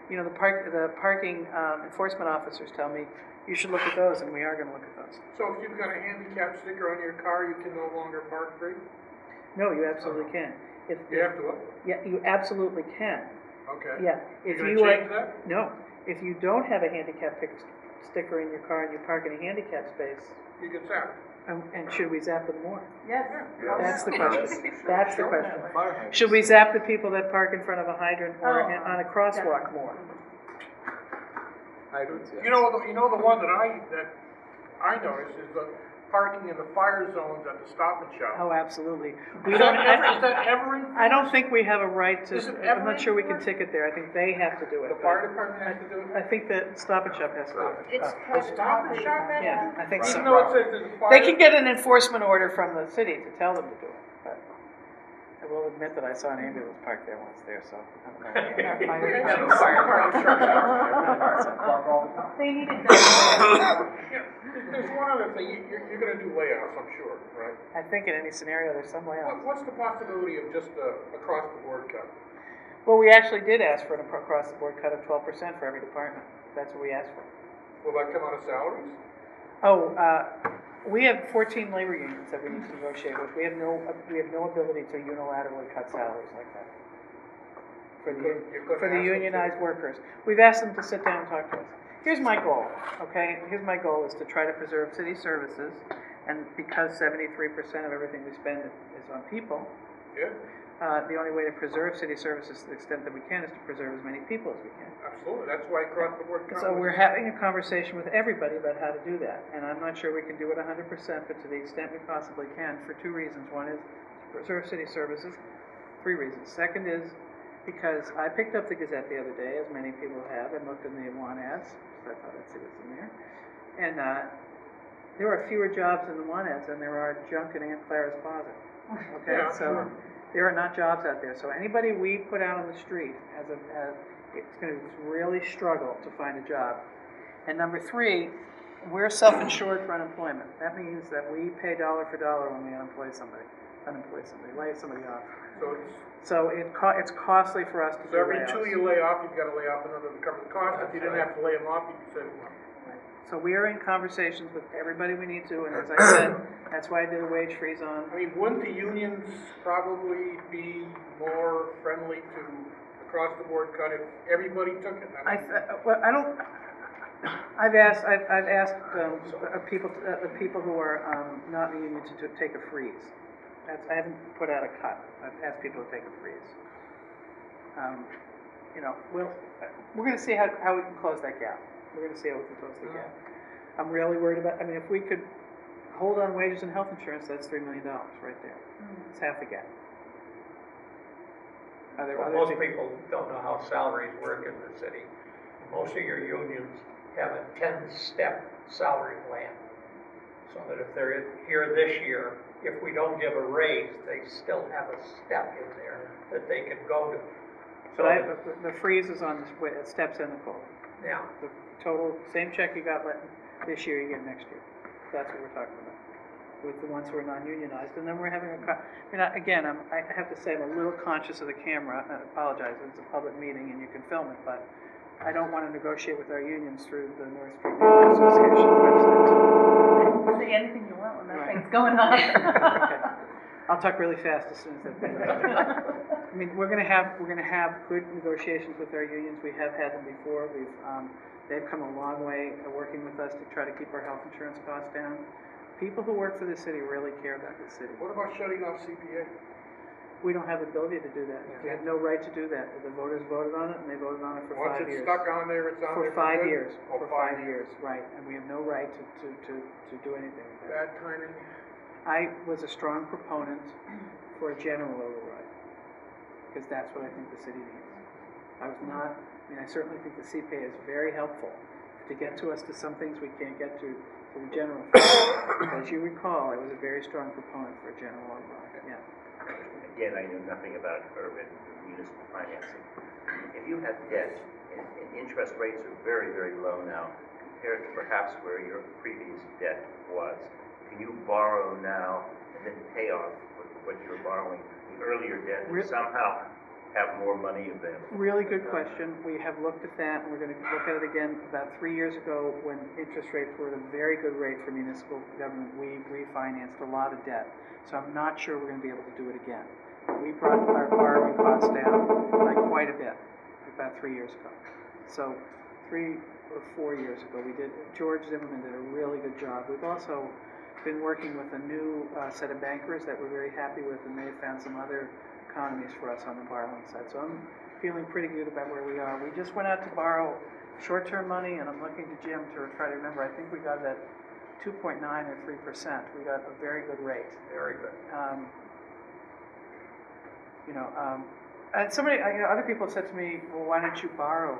the parking enforcement officers tell me, you should look at those, and we are going to look at those.
So if you've got a handicap sticker on your car, you can no longer park free?
No, you absolutely can.
You have to what?
Yeah, you absolutely can.
Okay.
Yeah.
You're going to change that?
No. If you don't have a handicap sticker in your car and you park in a handicap space.
You get zapped.
And should we zap them more?
Yes.
That's the question. That's the question. Should we zap the people that park in front of a hydrant or on a crosswalk more?
Hydrants, yeah.
You know the one that I noticed is the parking in the fire zones at the Stop and Shop.
Oh, absolutely.
Is that ever enforced?
I don't think we have a right to.
Is it ever
I'm not sure we can
enforced?
ticket there. I think they have to do it.
The fire department has to do it?
I think that Stop and Shop has to do it.
It's
The Stop and Shop has to do it?
Yeah, I think so.
Even though it says there's a fire.
They can get an enforcement order from the city to tell them to do it, but I will admit that I saw an ambulance parked there once there, so I don't know.
They needed
There's one other thing, you're gonna do layoffs, I'm sure, right?
I think in any scenario, there's some layoffs.
What's the possibility of just across the board cut?
Well, we actually did ask for an across-the-board cut of 12% for every department. That's what we asked for.
Will that come out of salaries?
We have 14 labor unions that we need to negotiate with. We have no ability to unilaterally cut salaries like that for the unionized workers. We've asked them to sit down and talk to us. Here's my goal, okay? Here's my goal is to try to preserve city services, and because 73% of everything we spend is on people,
Yeah.
the only way to preserve city services to the extent that we can is to preserve as many people as we can.
Absolutely, that's why across the board.
So we're having a conversation with everybody about how to do that, and I'm not sure we can do it 100%, but to the extent we possibly can, for two reasons. One is to preserve city services, three reasons. Second is because I picked up the Gazette the other day, as many people have, and looked in the want ads, so I thought I'd see what's in there. And there are fewer jobs in the want ads than there are junk in Aunt Clara's closet. Okay,
Yeah,
so
sure.
there are not jobs out there. So anybody we put out on the street it's going to really struggle to find a job. And number three, we're self-insured for unemployment. That means that we pay dollar for dollar when we unemploy somebody, lay somebody off. So it's costly for us to do
So every
layoffs.
two you lay off, you've got to lay off another to cover the cost. If you didn't have to lay them off, you could save money.
So we are in conversations with everybody we need to, and as I said, that's why I did a wage freeze on.
I mean, wouldn't the unions probably be more friendly to across the board cut if everybody took it?
I've asked people who are not in the union to take a freeze. I haven't put out a cut. I've asked people to take a freeze. We're going to see how we can close that gap. We're going to see how we can close the gap. I'm really worried about, if we could hold on wages and health insurance, that's $3 million right there. It's half the gap. Are there other
Most people don't know how salaries work in the city. Most of your unions have a 10-step salary plan. So that if they're here this year, if we don't give a raise, they still have a step in there that they can go to.
But the freeze is on the steps and the COLA.
Yeah.
The total, same check you got this year, you get next year. That's what we're talking about, with the ones who are non-unionized. And then we're having I have to say I'm a little conscious of the camera. I apologize, it's a public meeting and you can film it, but I don't want to negotiate with our unions through the North Street Neighborhood Association website.
Say anything you want when that thing's going on.
Okay. I'll talk really fast as soon as that thing is. We're going to have good negotiations with our unions. We have had them before. They've come a long way working with us to try to keep our health insurance costs down. People who work for the city really care about the city.
What about shutting off CPA?
We don't have the ability to do that. We have no right to do that. The voters voted on it, and they voted on it for 5 years.
Once it's stuck on there, it's on there
for 5
good?
years.
Oh,
for 5 years, right? And we have no right to do anything with that.
Bad timing.
I was a strong proponent for a general override, because that's what I think the city needs. I certainly think the CPA is very helpful to get to us to some things we can't get to the general fund. As you recall, I was a very strong proponent for a general override, yeah.
Again, I know nothing about urban municipal financing. If you have debt and interest rates are very, very low now compared to perhaps where your previous debt was, can you borrow now and then pay off what you're borrowing, the earlier debt, and somehow have more money available?
Really good question. We have looked at that, and we're going to look at it again. About 3 years ago, when interest rates were at a very good rate for municipal government, we refinanced a lot of debt. So I'm not sure we're going to be able to do it again. We brought our borrowing costs down by quite a bit about 3 years ago. So 3 or 4 years ago, George Zimmerman did a really good job. We've also been working with a new set of bankers that we're very happy with, and they've found some other economies for us on the borrowing side. So I'm feeling pretty good about where we are. We just went out to borrow short-term money, and I'm looking to Jim to try to remember. I think we got it at 2.9 or 3%. We got a very good rate.
Very good.
And other people said to me, well, why don't you borrow?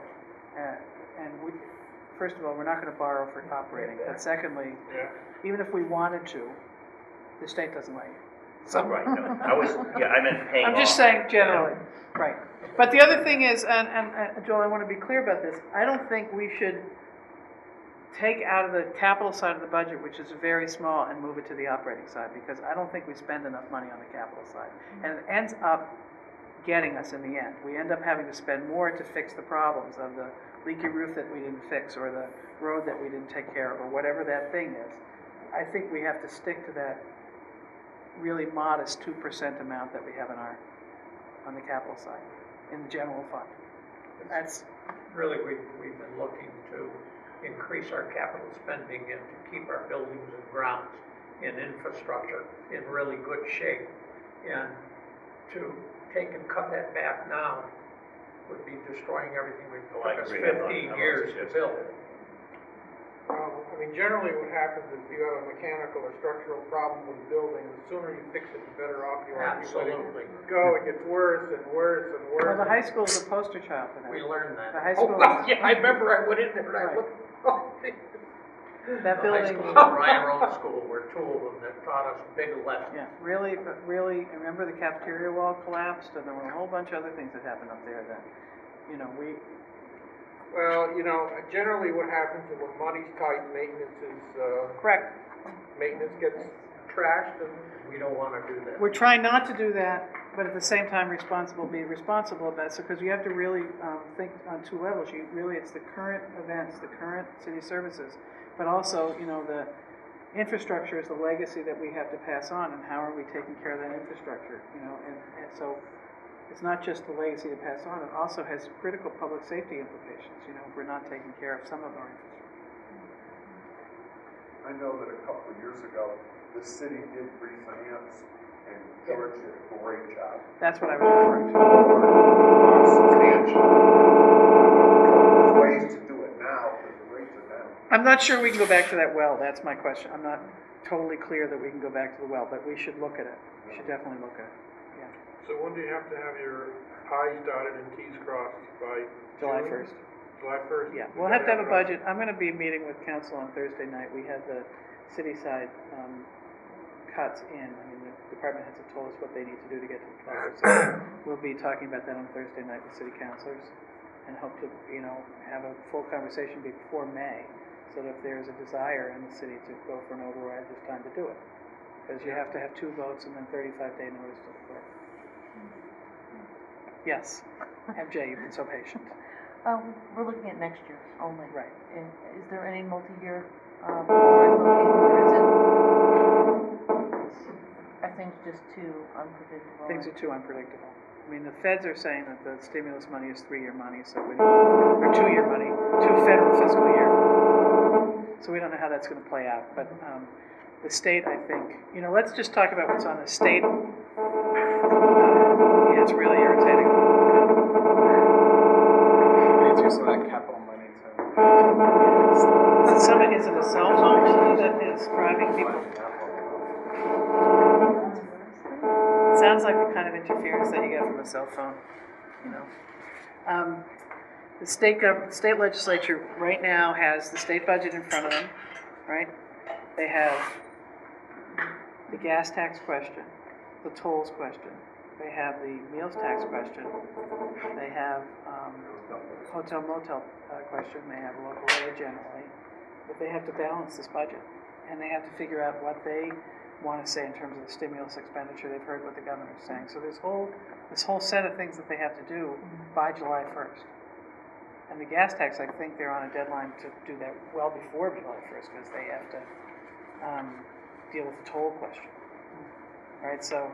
First of all, we're not going to borrow for operating. But secondly, even if we wanted to, the state doesn't let you. So,
right, no, I meant paying
I'm just saying generally, right. But the other thing is, and Joel, I want to be clear about this, I don't think we should take out of the capital side of the budget, which is very small, and move it to the operating side, because I don't think we spend enough money on the capital side. And it ends up getting us in the end. We end up having to spend more to fix the problems of the leaky roof that we didn't fix, or the road that we didn't take care of, or whatever that thing is. I think we have to stick to that really modest 2% amount that we have on the capital side, in the general fund. That's
really, we've been looking to increase our capital spending and to keep our buildings and grounds and infrastructure in really good shape, and to take and cut that back now would be destroying everything we've
Oh, I
took us
agree. I'm not-
15
I'm not
years to
suggesting
build.
that.
I mean, generally what happens is you have a mechanical or structural problem with a building, the sooner you fix it, the better off you are. If you let it
Absolutely.
go, it gets worse and worse and worse.
Well, the high school is a poster child for that.
We learned that.
The high
Oh,
school,
well, yeah, I remember I went in there and I
Right.
looked, oh,
that
The high
building,
school and Ryan Road School were two of them that taught us big lessons.
yeah, really, I remember the cafeteria wall collapsed, and there were a whole bunch of other things that happened up there that, you know,
well, you know, generally what happens is when money's tight, maintenance is,
correct.
maintenance gets trashed and
We don't want to do that.
We're trying not to do that, but at the same time be responsible about it, because you have to really think on two levels. It's the current events, the current city services, but also, you know, the infrastructure is the legacy that we have to pass on, and how are we taking care of that infrastructure, you know, and so it's not just the legacy to pass on, it also has critical public safety implications, you know, if we're not taking care of some of our infrastructure.
I know that a couple of years ago, the city did refinance, and George did a great job.
That's what I was referring to.
Substantial. So there's ways to do it now, because the rates are down.
I'm not sure we can go back to that well, that's my question. I'm not totally clear that we can go back to the well, but we should look at it. We should definitely look at it, yeah.
so when do you have to have your I's dotted and T's crossed by
July
June?
1st.
July 1st?
Yeah, we'll have to have a budget. I'm gonna be meeting with council on Thursday night. We had the city side cuts in. I mean, the department heads have told us what they need to do to get to the 12th. So we'll be talking about that on Thursday night with city councilors, and hope to, you know, have a full conversation before May, so that if there's a desire in the city to go for an override, there's time to do it. Because you have to have 2 votes and then 35-day notice to the clerk. Yes, MJ, you've been so patient.
We're looking at next year only.
Right.
And is there any multi-year forward-looking, or is it, are things just too unpredictable?
Things are too unpredictable. I mean, the feds are saying that the stimulus money is 3-year money, so we don't, or 2-year money, 2 federal fiscal year. So we don't know how that's going to play out. But the state, I think, you know, let's just talk about what's on the state. Yeah, it's really irritating.
Needs use of that capital money to.
Is it a cell phone that is driving people? It sounds like the kind of interference that you get from a cell phone, you know. The state legislature right now has the state budget in front of them, right? They have the gas tax question, the tolls question. They have the meals tax question. They have hotel motel question. They have local aid generally. But they have to balance this budget, and they have to figure out what they want to say in terms of the stimulus expenditure. They've heard what the governor's saying. So this whole set of things that they have to do by July 1st. And the gas tax, I think they're on a deadline to do that well before July 1st, because they have to deal with the toll question. Right? So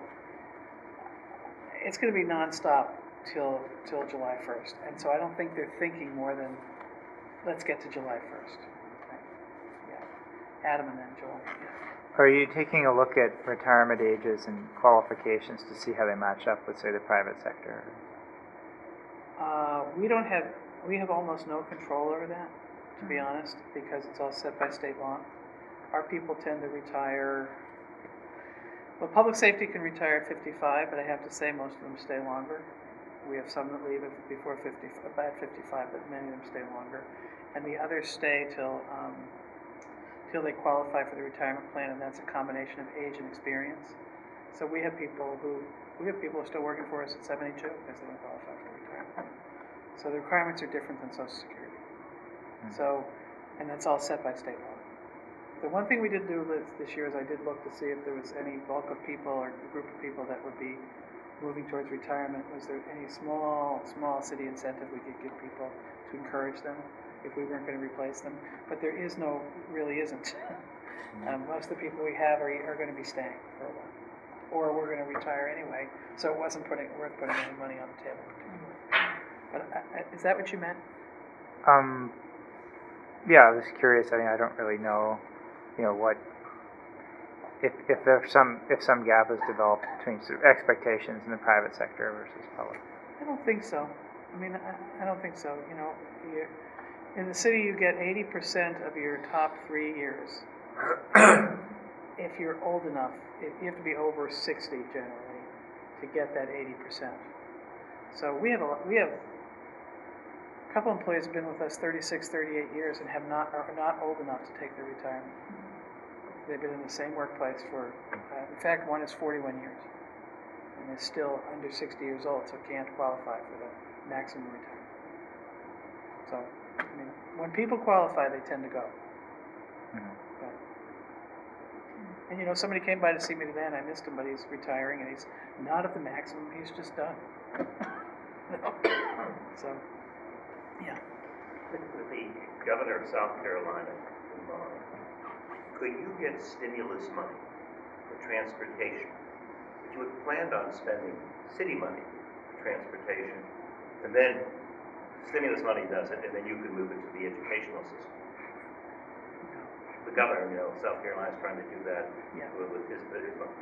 it's going to be nonstop till July 1st. And so I don't think they're thinking more than, let's get to July 1st. Right? Yeah. Adam and then Joel. Yeah.
Are you taking a look at retirement ages and qualifications to see how they match up with, say, the private sector?
We have almost no control over that, to be honest, because it's all set by state law. Our people tend to retire. Well, public safety can retire at 55, but I have to say most of them stay longer. We have some that leave before 55, at 55, but many of them stay longer. And the others stay till they qualify for the retirement plan, and that's a combination of age and experience. So we have people who are still working for us at 72 because they don't qualify for retirement. So the requirements are different than Social Security. Mm-hmm. So, and that's all set by state law. The one thing we did do this year is I did look to see if there was any bulk of people or group of people that would be moving towards retirement. Was there any small city incentive we could give people to encourage them if we weren't going to replace them? But there really isn't. Most of the people we have are going to be staying for a while, or we're going to retire anyway. So it wasn't worth putting any money on the table. But is that what you meant?
Yeah, I was curious. I mean, I don't really know, what if there's if some gap is developed between sort of expectations in the private sector versus public.
I don't think so. I mean, I don't think so. You know, in the city you get 80% of your top 3 years. If you're old enough, you have to be over 60 generally to get that 80%. So we have a couple employees have been with us 36, 38 years and are not old enough to take their retirement. They've been in the same workplace for, in fact, one is 41 years and is still under 60 years old, so can't qualify for the maximum retirement. So, I mean, when people qualify, they tend to go. But, and you know, somebody came by to see me today, and I missed him, but he's retiring, and he's not at the maximum. He's just done. So, yeah.
With the governor of South Carolina in mind, could you get stimulus money for transportation? But you had planned on spending city money for transportation, and then stimulus money does it, and then you can move it to the educational system. The governor, you know, South Carolina's trying to do that with his money.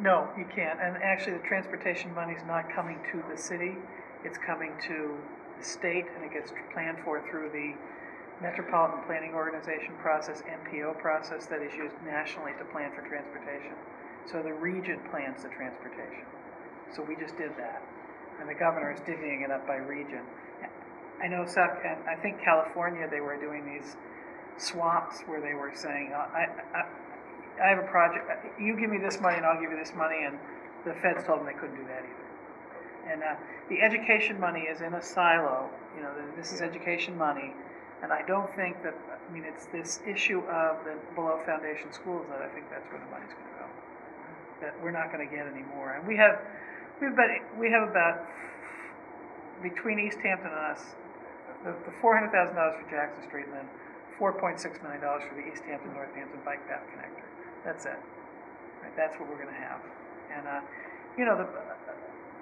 No, you can't. And actually, the transportation money is not coming to the city. It's coming to the state, and it gets planned for through the Metropolitan Planning Organization process, MPO process, that is used nationally to plan for transportation. So the region plans the transportation. So we just did that. And the governor is divvying it up by region. I know I think California, they were doing these swaps where they were saying, I have a project, you give me this money and I'll give you this money, and the feds told them they couldn't do that either. And the education money is in a silo, you know, this is education money, and I don't think that, I mean, it's this issue of the below foundation schools that I think that's where the money's going to go, that we're not going to get any more. And we have about, between East Hampton and us, the $400,000 for Jackson Street, and then $4.6 million for the East Hampton Northampton bike path connector. That's it. Right? That's what we're going to have. And you know,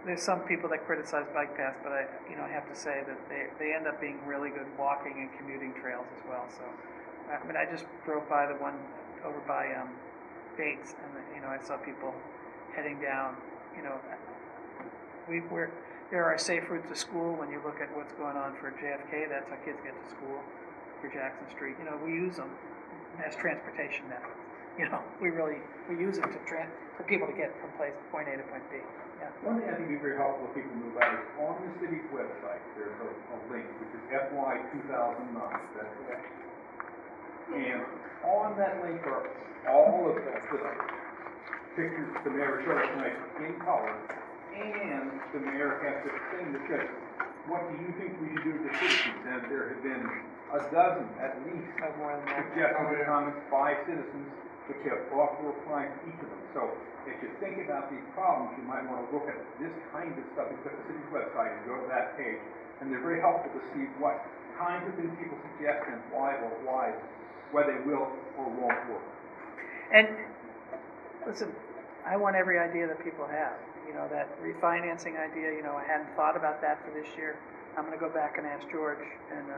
there's some people that criticize bike paths, but I have to say that they end up being really good walking and commuting trails as well. So, I mean, I just drove by the one over by Bates, and you know, I saw people heading down. You know, there are safe routes to school. When you look at what's going on for JFK, that's how kids get to school. For Jackson Street, you know, we use them as transportation methods. You know, we use them for people to get from point A to point B. Yeah.
One thing I think would be very helpful if people move out is on the city's website, there's a link, which is FY2010. That's correct. And on that link are all of the pictures the mayor showed us tonight in color, and the mayor has this thing that says, what do you think we should do to the citizens? And there have been a dozen, at least, suggestions and comments by citizens which have thoughtful replies to each of them. So, if you think about these problems, you might want to look at this kind of stuff. You go to the city's website and go to that page, and they're very helpful to see what kinds of things people suggest and why they will or won't work.
And listen, I want every idea that people have. You know, that refinancing idea, you know, I hadn't thought about that for this year. I'm going to go back and ask George and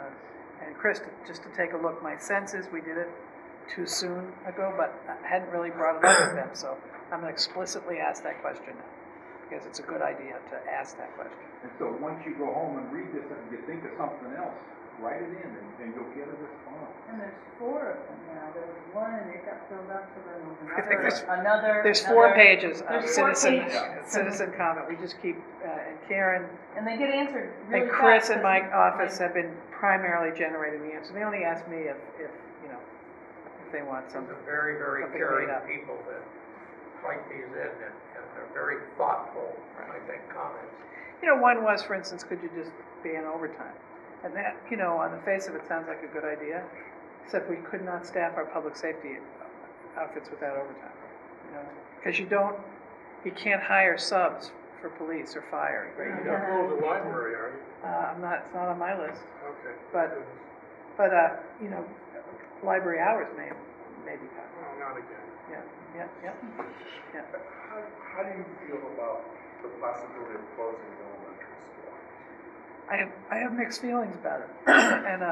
Chris just to take a look. My sense is we did it too soon ago, but I hadn't really brought it up with them. So I'm going to explicitly ask that question now, because it's a good idea to ask that question.
And so once you go home and read this and you think of something else, write it in and you'll get a response.
And there's 4 of them now. There was one and it got filled up, so then there was
I think there's
another.
4 pages of
citizen
comment. We just keep, and Karen
and they get answered really
and Chris
fast.
in my office have been primarily generating the answer. They only ask me if you know, if they want
Some
something.
very, very
something
caring
made up.
people that write these in, and they're very thoughtful, I think, comments.
You know, one was, for instance, could you just ban overtime? And that, you know, on the face of it, sounds like a good idea, except we could not staff our public safety outfits without overtime. You know, because you can't hire subs for police or fire. Right?
You don't close the library, are you?
It's not on my list.
Okay.
But you know, library hours may be cut.
Well, not again.
Yeah.
How do you feel about the possibility of closing the elementary school?
I have mixed feelings about it, and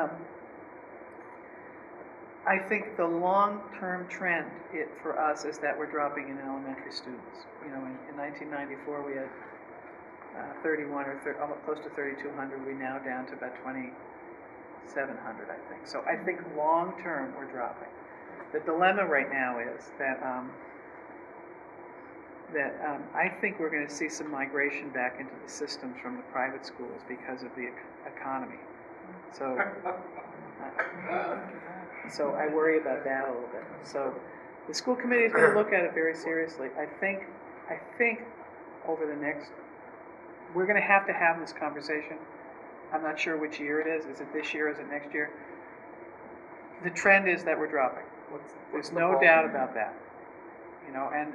I think the long-term trend for us is that we're dropping in elementary students. You know, in 1994, we had 31 or almost close to 3,200. We're now down to about 2,700, I think. So I think long-term, we're dropping. The dilemma right now is that I think we're going to see some migration back into the systems from the private schools because of the economy. So I worry about that a little bit. So the school committee is going to look at it very seriously. I think over the next, we're going to have this conversation. I'm not sure which year it is. Is it this year? Is it next year? The trend is that we're dropping. There's no doubt about that. You know, and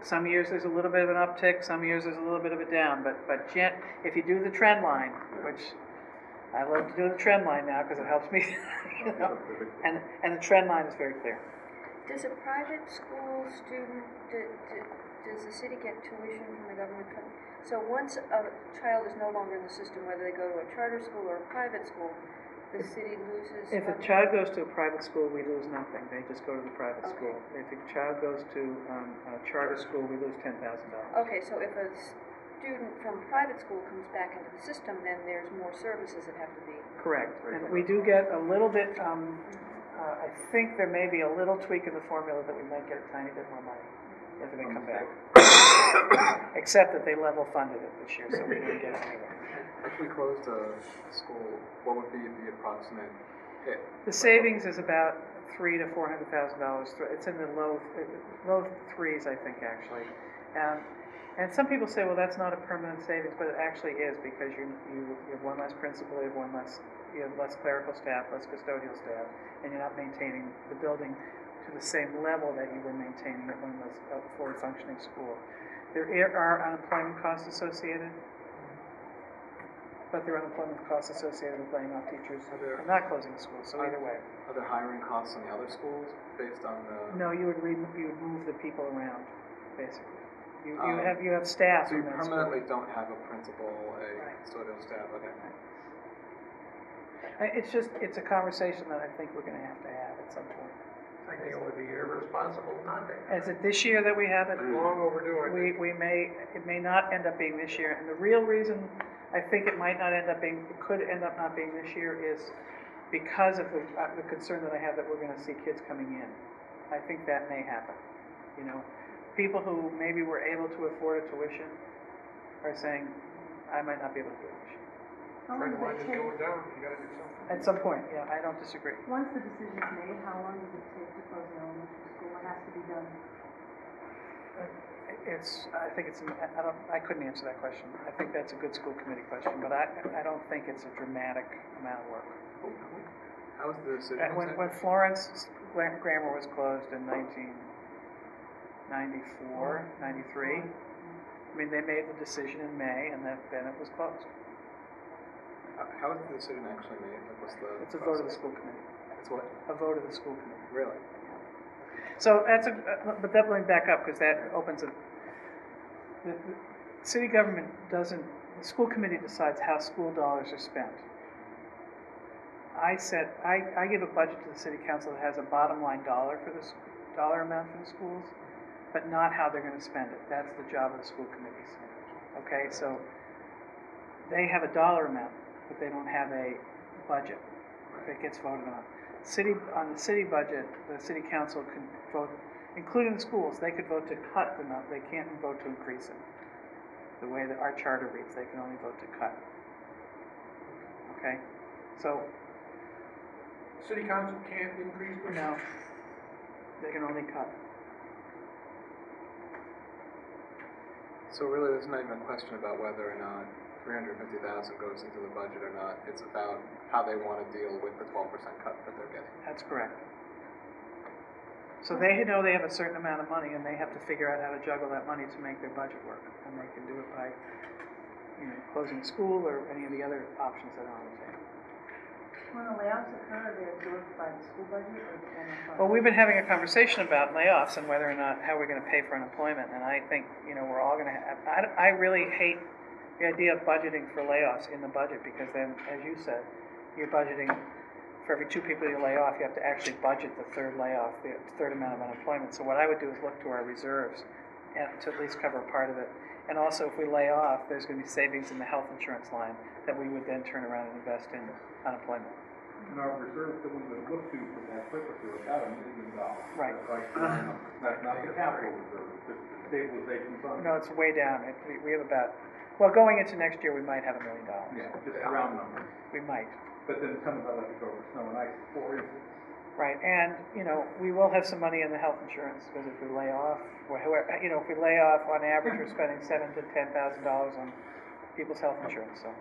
some years there's a little bit of an uptick. Some years there's a little bit of a down. But if you do the trend line, which I love to do the trend line now because it helps me, you know, and the trend line is very clear.
Does a private school student, does the city get tuition from the government fund? So once a child is no longer in the system, whether they go to a charter school or a private school, the city loses
If a child goes to a private school, we lose nothing. They just go to the private school. If a child goes to a charter school, we lose $10,000.
Okay, so if a student from private school comes back into the system, then there's more services that have to be... Correct. And we do get a little bit, I think there may be a little tweak in the formula that we might get a tiny bit more money if they come back. Except that they level funded it this year, so we didn't get it anyway.
If we closed a school, what would be the approximate hit?
The savings is about $300,000 to $400,000. It's in the low threes, I think, actually. And some people say, well, that's not a permanent savings, but it actually is because you have one less principal, you have less clerical staff, less custodial staff, and you're not maintaining the building to the same level that you were maintaining it when it was a fully functioning school. There are unemployment costs associated, but there are unemployment costs associated with laying off teachers and not closing the school. So either way.
Are there hiring costs in the other schools based on the?
No, you would move the people around, basically. You have staff.
So you permanently don't have a principal, custodial staff. Okay.
It's a conversation that I think we're going to have at some point.
I think it would be irresponsible not to.
Is it this year that we have it?
Long overdue.
It may not end up being this year, and the real reason I think it could end up not being this year is because of the concern that I have that we're going to see kids coming in. I think that may happen. You know, people who maybe were able to afford a tuition are saying, I might not be able to do it this year.
How long does it take?
Going down, you gotta do something.
At some point, yeah, I don't disagree.
Once the decision's made, how long does it take to close an elementary school? What has to be done?
I couldn't answer that question. I think that's a good school committee question, but I don't think it's a dramatic amount of work.
How was the decision?
When Florence Grammar was closed in 1994, 93, I mean, they made the decision in May, and then it was closed.
How was the decision actually made? Like, what's the
It's a vote of the school committee.
It's what?
A vote of the school committee.
Really?
So but that will back up because that opens the city government doesn't, the school committee decides how school dollars are spent. I give a budget to the city council that has a bottom line dollar amount for the schools, but not how they're going to spend it. That's the job of the school committees. Okay, so they have a dollar amount, but they don't have a budget that gets voted on. On the city budget, the city council can vote, including the schools, they could vote to cut the number. They can't vote to increase it. The way that our charter reads, they can only vote to cut. Okay? So...
City council can't increase the...
No. They can only cut.
So really, there's not even a question about whether or not $350,000 goes into the budget or not. It's about how they want to deal with the 12% cut that they're getting.
That's correct. So they know they have a certain amount of money, and they have to figure out how to juggle that money to make their budget work. And they can do it by, closing the school or any of the other options that are on the table.
When the layoffs occur, are they absorbed by the school budget or the general fund?
Well, we've been having a conversation about layoffs and whether or not how we're going to pay for unemployment. And I think, we're all going to have... I really hate the idea of budgeting for layoffs in the budget because then, as you said, you're budgeting for every 2 people you lay off, you have to actually budget the third layoff, the third amount of unemployment. So what I would do is look to our reserves and to at least cover part of it. And also, if we lay off, there's going to be savings in the health insurance line that we would then turn around and invest in unemployment.
And our reserves that we would look to for that purpose are about $1 million.
Right.
That's not the capital reserve, it's just the stabilization fund.
No, it's way down. We have about, well, going into next year, we might have $1 million.
Yeah, just round numbers.
We might.
But then some of that like to go over snow and ice, for instance.
Right, and, we will have some money in the health insurance, because if we lay off, or whoever, if we lay off, on average, we're spending $7,000 to $10,000 on people's health insurance, so.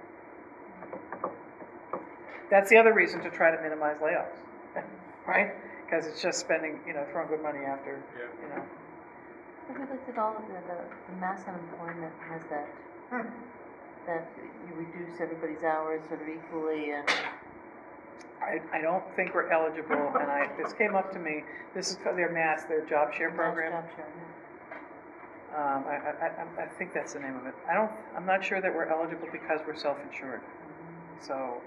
That's the other reason to try to minimize layoffs, right? Because it's just spending, throwing good money after,
Have you looked at all of the mass unemployment has that, that you reduce everybody's hours sort of equally and...
I don't think we're eligible, and this came up to me, this is their job share program.
Job share,
I think that's the name of it. I'm not sure that we're eligible because we're self-insured. So,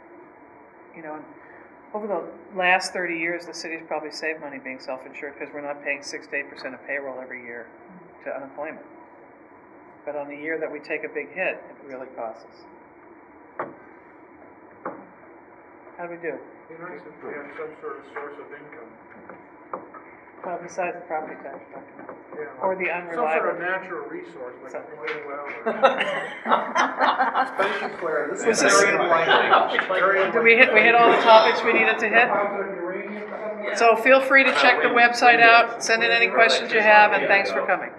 over the last 30 years, the city's probably saved money being self-insured because we're not paying 6 to 8% of payroll every year to unemployment. But on the year that we take a big hit, it really costs us. How do we do?
It'd be nice if we had some sort of source of income.
Well, besides the property tax,
Yeah.
or the
Some sort
unreliable.
of natural resource, like
Something.
an oil well or.
Thank you, Claire. This
Was
is
this-
very enlightening.
Did we hit all the topics we needed to hit? So feel free to check the website out, send in any questions you have, and thanks for coming.